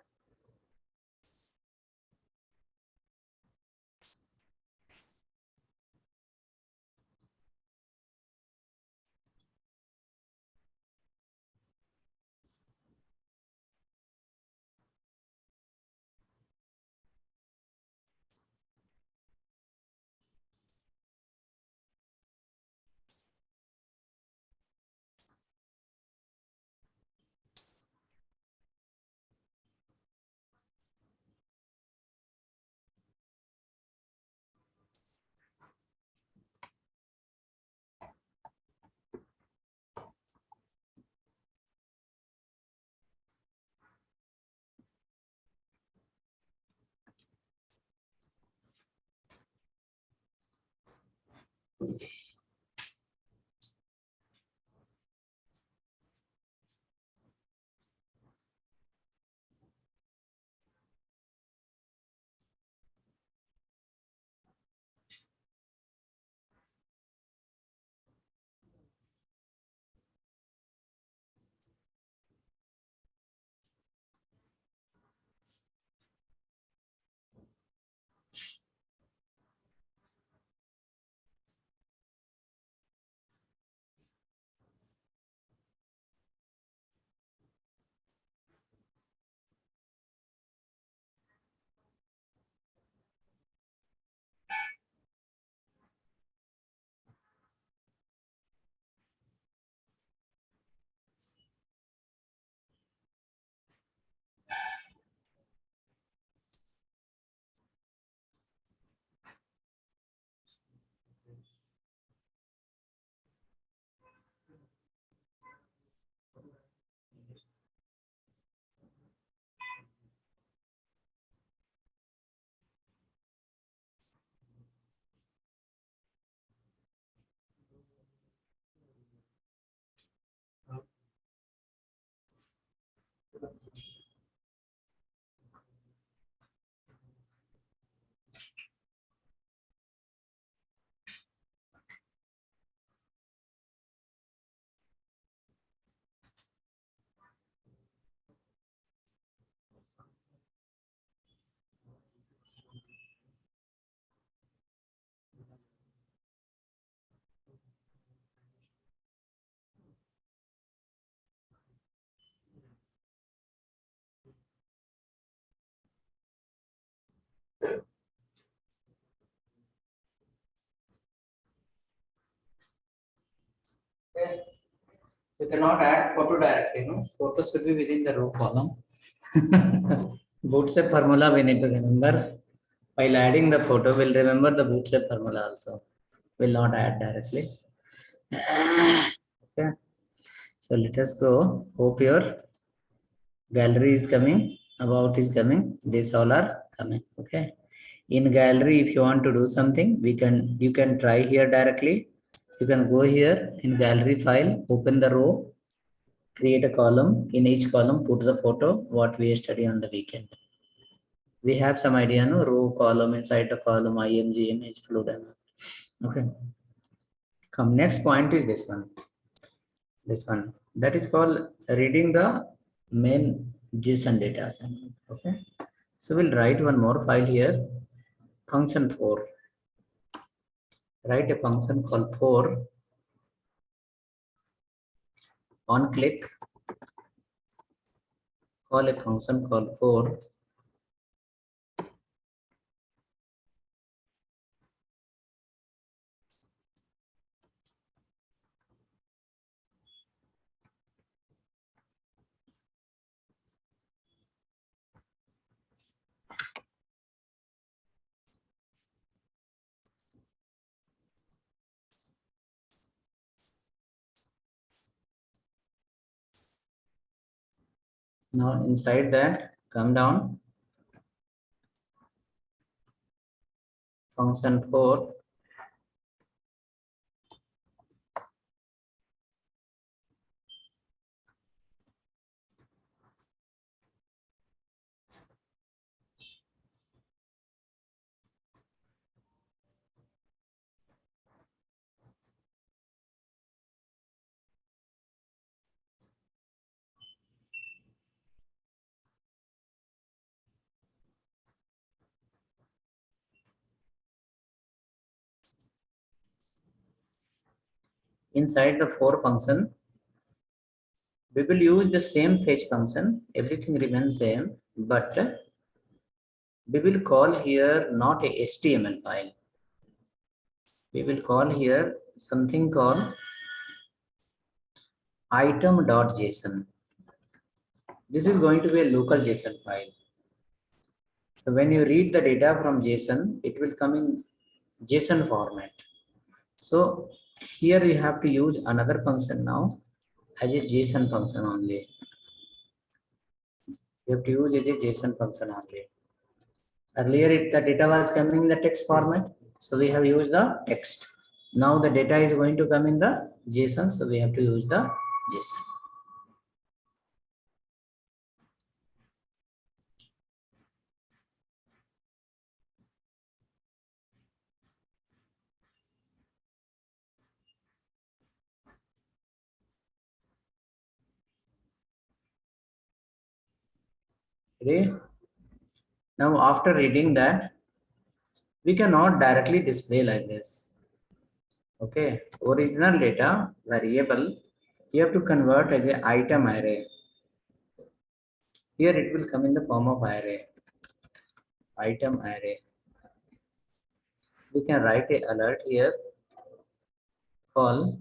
Okay. So you cannot add photo directly, no? Photo should be within the row column. Bootstrap formula we need to remember. While adding the photo, we'll remember the bootstrap formula also. Will not add directly. Okay. So let us go. Hope your gallery is coming. About is coming. These all are coming. Okay. In gallery, if you want to do something, you can try here directly. You can go here in gallery file, open the row, create a column. In each column, put the photo what we study on the weekend. We have some idea, no? Row, column, inside the column, img, image, fluid. Okay. Come, next point is this one. This one. That is called reading the main JSON data. Okay. So we'll write one more file here. Function 4. Write a function called 4. On click, call a function called 4. Now inside that, come down, function 4. inside the for function, we will use the same fetch function, everything remains same, but we will call here not a HTML file. We will call here something called item.json. This is going to be a local JSON file. So when you read the data from JSON, it will come in JSON format. So here you have to use another function now as a JSON function only. You have to use as a JSON function only. Earlier the data was coming in the text format, so we have used the text. Now the data is going to come in the JSON, so we have to use the JSON. Ready? Now after reading that, we cannot directly display like this. Okay, original data variable, you have to convert as an item array. Here it will come in the form of array, item array. We can write a alert here, call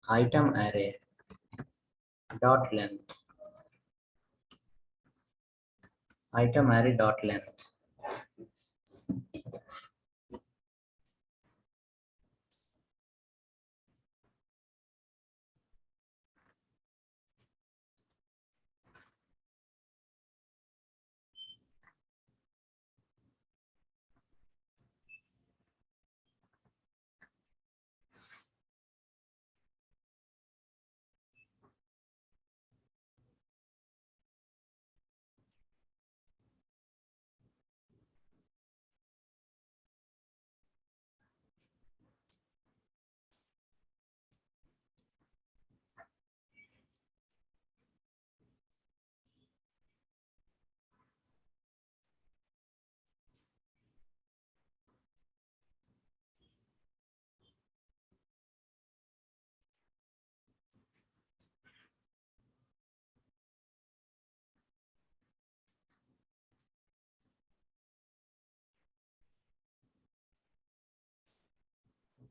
item array dot length, item array dot length.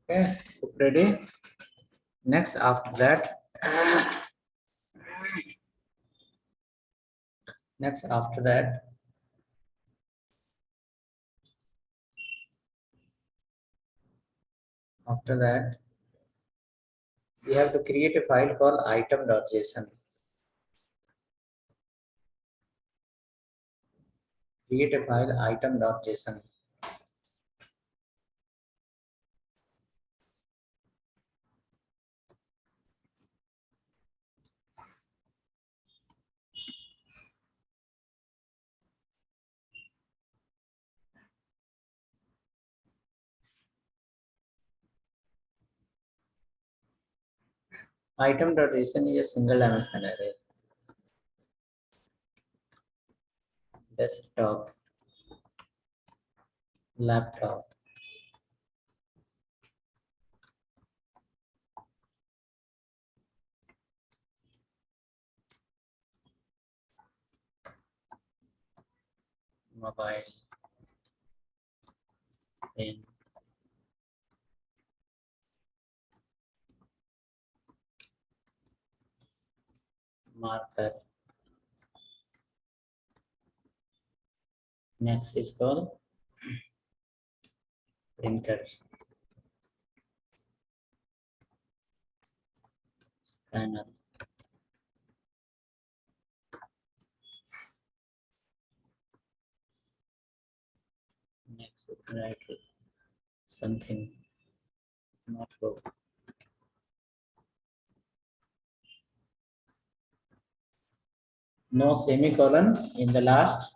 Okay, ready? Next after that, next after that, we have to create a file called item.json. Create a file item.json. Item.json is a single dimensional array. Desktop, laptop, mobile, pen, marker. Next is called printer, scanner. Next, write something, notebook. No semicolon in the last,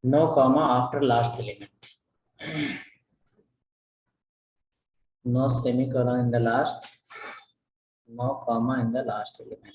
no comma after last element. No semicolon in the last, no comma in the last element.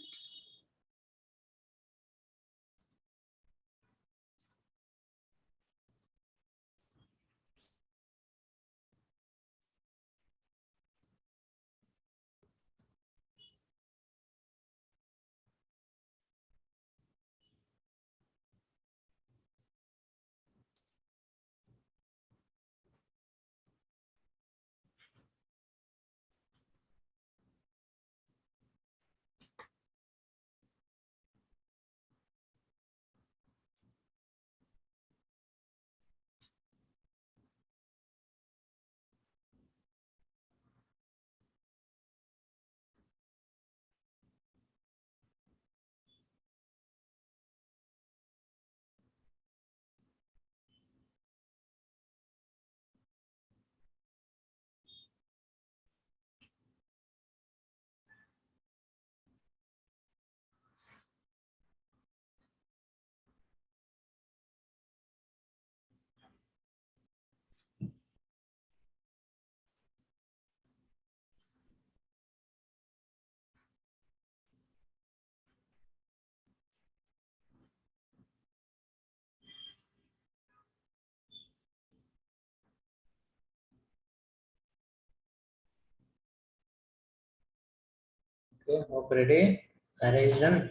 Okay, hope ready. Array is done.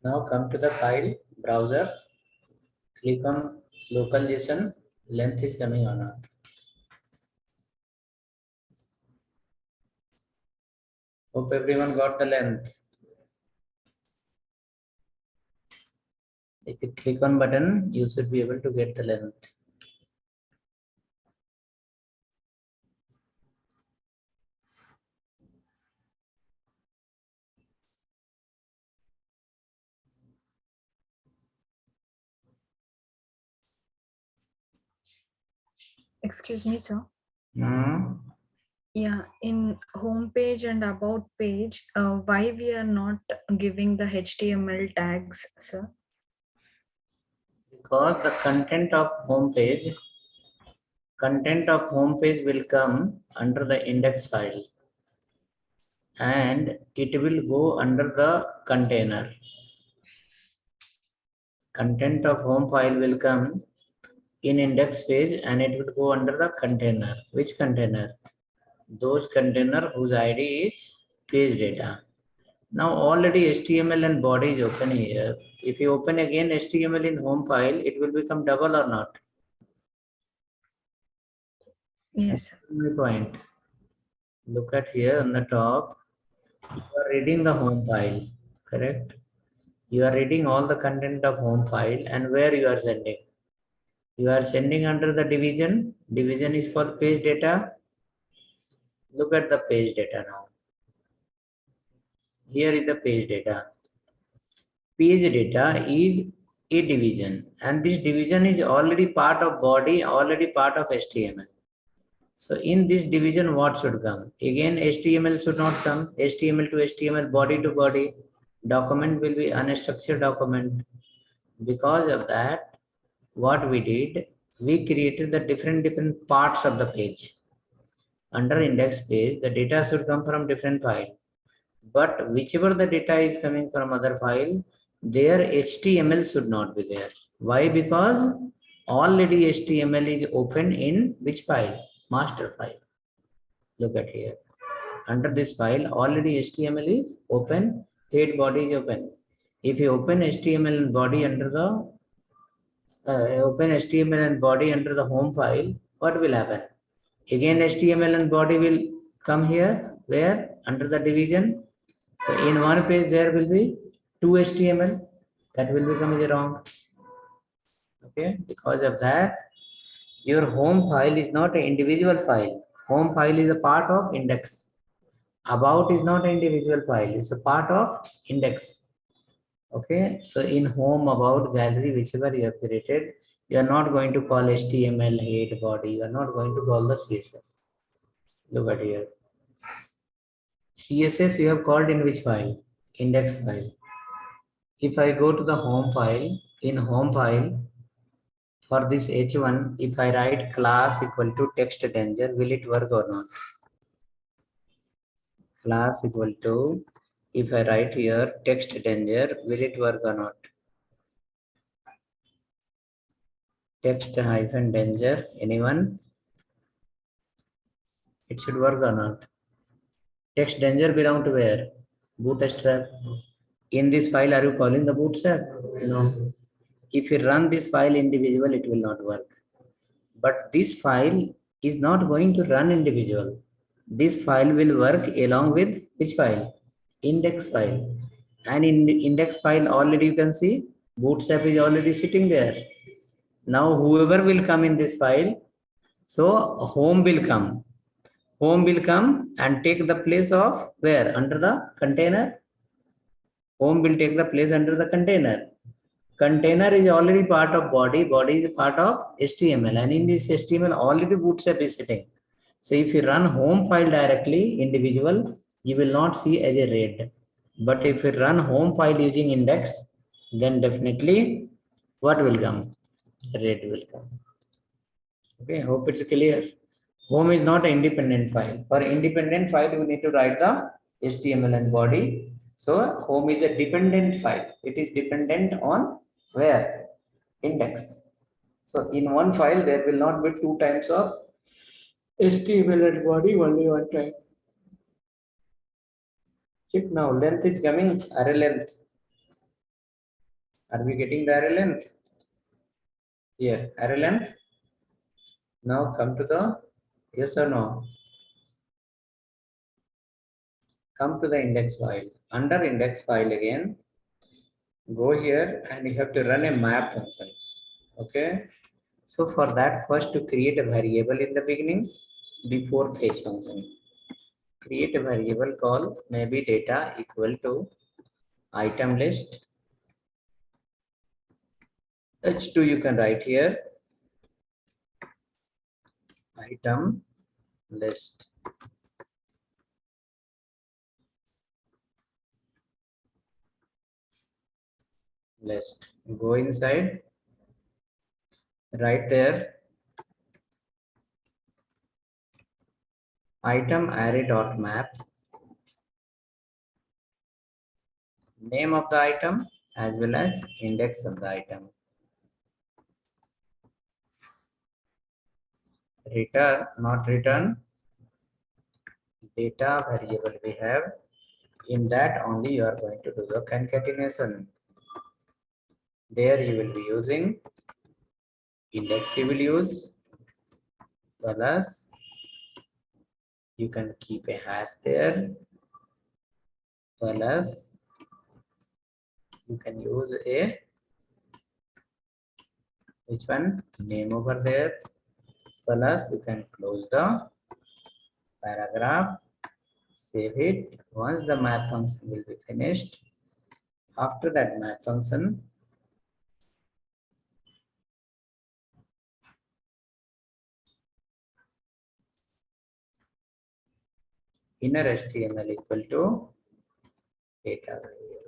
Now come to the file browser. Click on localization. Length is coming or not. Hope everyone got the length. If you click on button, you should be able to get the length. Excuse me, sir. Hmm. Yeah, in home page and about page, why we are not giving the HTML tags, sir? Because the content of home page will come under the index file and it will go under the container. Content of home file will come in index page and it will go under the container. Which container? Those container whose ID is page data. Now already HTML and body is open here. If you open again HTML in home file, it will become double or not? Yes, sir. My point. Look at here on the top. You are reading the home file, correct? You are reading all the content of home file and where you are sending. You are sending under the division. Division is called page data. Look at the page data now. Here is the page data. Page data is a division and this division is already part of body, already part of HTML. So in this division, what should come? Again, HTML should not come. HTML to HTML, body to body. Document will be unstructured document. Because of that, what we did, we created the different parts of the page. Under index page, the data should come from different file. But whichever the data is coming from other file, their HTML should not be there. Why? Because already HTML is open in which file? Master file. Look at here. Under this file, already HTML is open, head body is open. If you open HTML and body under the home file, what will happen? Again, HTML and body will come here, where? Under the division. So in one page, there will be two HTML. That will become wrong. Okay, because of that, your home file is not an individual file. Home file is a part of index. About is not an individual file, it's a part of index. Okay, so in home, about, gallery, whichever you have created, you are not going to call HTML, head, body, you are not going to call the CSS. Look at here. CSS you have called in which file? Index file. If I go to the home file, in home file, for this H1, if I write class equal to text danger, will it work or not? Class equal to, if I write here text danger, will it work or not? Text hyphen danger, anyone? It should work or not? Text danger belong to where? Bootstrap. In this file, are you calling the bootstrap? No. If you run this file individual, it will not work. But this file is not going to run individual. This file will work along with which file? Index file. And in the index file, already you can see bootstrap is already sitting there. Now whoever will come in this file, so home will come. Home will come and take the place of where? Under the container. Home will take the place under the container. Container is already part of body. Body is part of HTML. And in this HTML, already bootstrap is sitting. So if you run home file directly, individual, you will not see as a red. But if you run home file using index, then definitely what will come? Red will come. Okay, hope it's clear. Home is not an independent file. For independent file, we need to write the HTML and body. So home is a dependent file. It is dependent on where? Index. So in one file, there will not be two times of HTML and body, only one time. Shift now. Length is coming. Array length. Are we getting the array length? Here, array length. Now come to the yes or no. Come to the index file. Under index file again, go here and you have to run a map function. Okay. So for that, first to create a variable in the beginning before fetch function. Create a variable called maybe data equal to item list. H2 you can write here item list. List. Go inside. Right there. Item array dot map. Name of the item as well as index of the item. Return, not return. Data variable we have. In that only you are going to do the concatenation. There you will be using index you will use plus you can keep a hash there plus you can use a which one name over there plus you can close the paragraph, save it. Once the map function will be finished, after that map function inner HTML equal to data variable.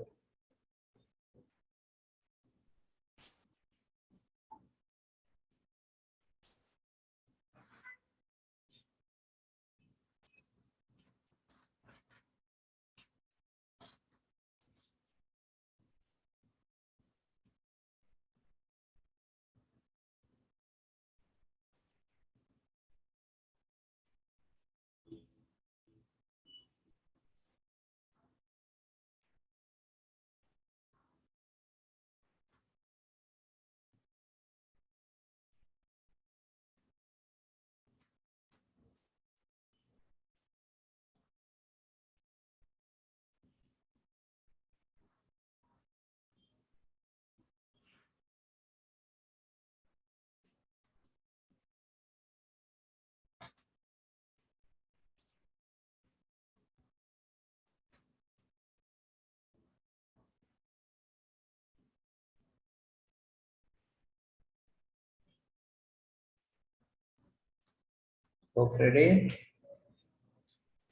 Hope ready?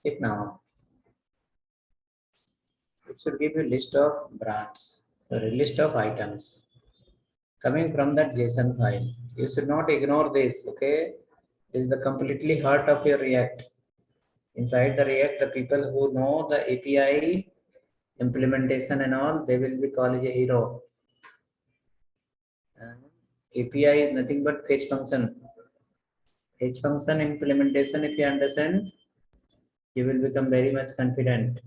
It now. It should give you list of brands, sorry, list of items coming from that JSON file. You should not ignore this, okay? This is the completely heart of your React. Inside the React, the people who know the API implementation and all, they will be called a hero. API is nothing but fetch function. Fetch function implementation, if you understand, you will become very much confident.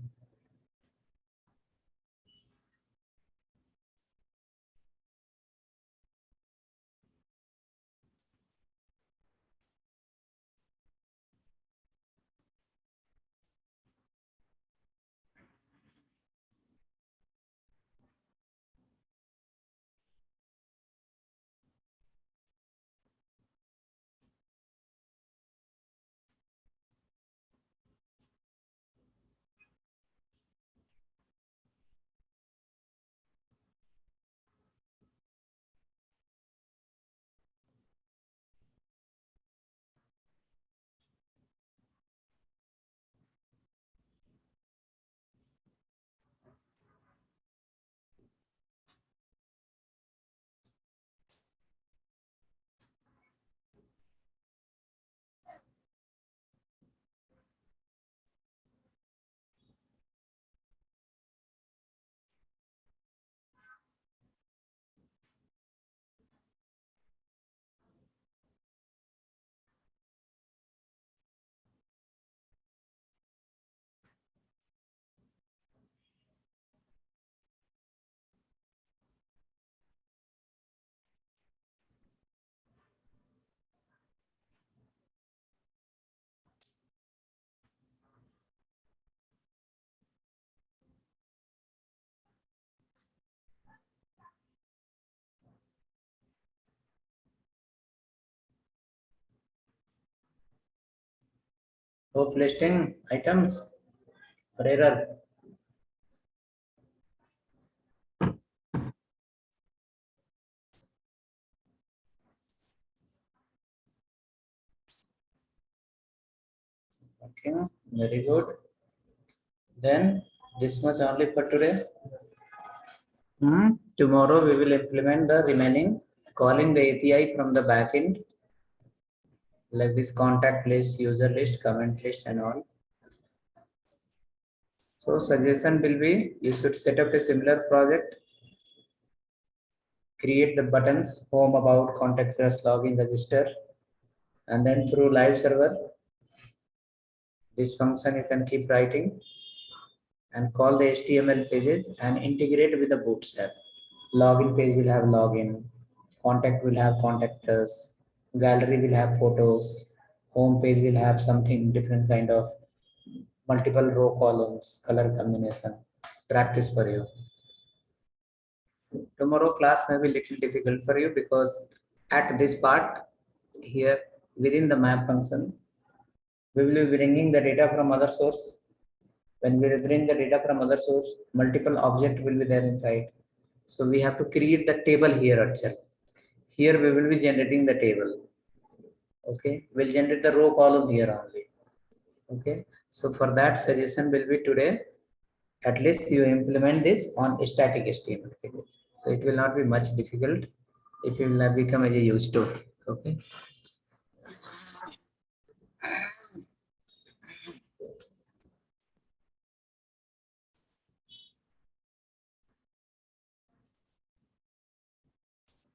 Hope listing items or error. Okay, very good. Then this much only for today. Tomorrow we will implement the remaining calling the API from the backend, like this contact list, user list, comment list, and all. So suggestion will be you should set up a similar project, create the buttons home, about, contact us, login, register, and then through live server, this function you can keep writing and call the HTML pages and integrate with the Bootstrap. Login page will have login, contact will have contact us, gallery will have photos, home page will have something different kind of multiple row columns, color combination. Practice for you. Tomorrow class may be little difficult for you because at this part here within the map function, we will be bringing the data from other source. When we bring the data from other source, multiple object will be there inside. So we have to create the table here itself. Here we will be generating the table. Okay, we'll generate the row column here only. Okay, so for that suggestion will be today, at least you implement this on static HTML pages. So it will not be much difficult. It will not become as a used to. Okay.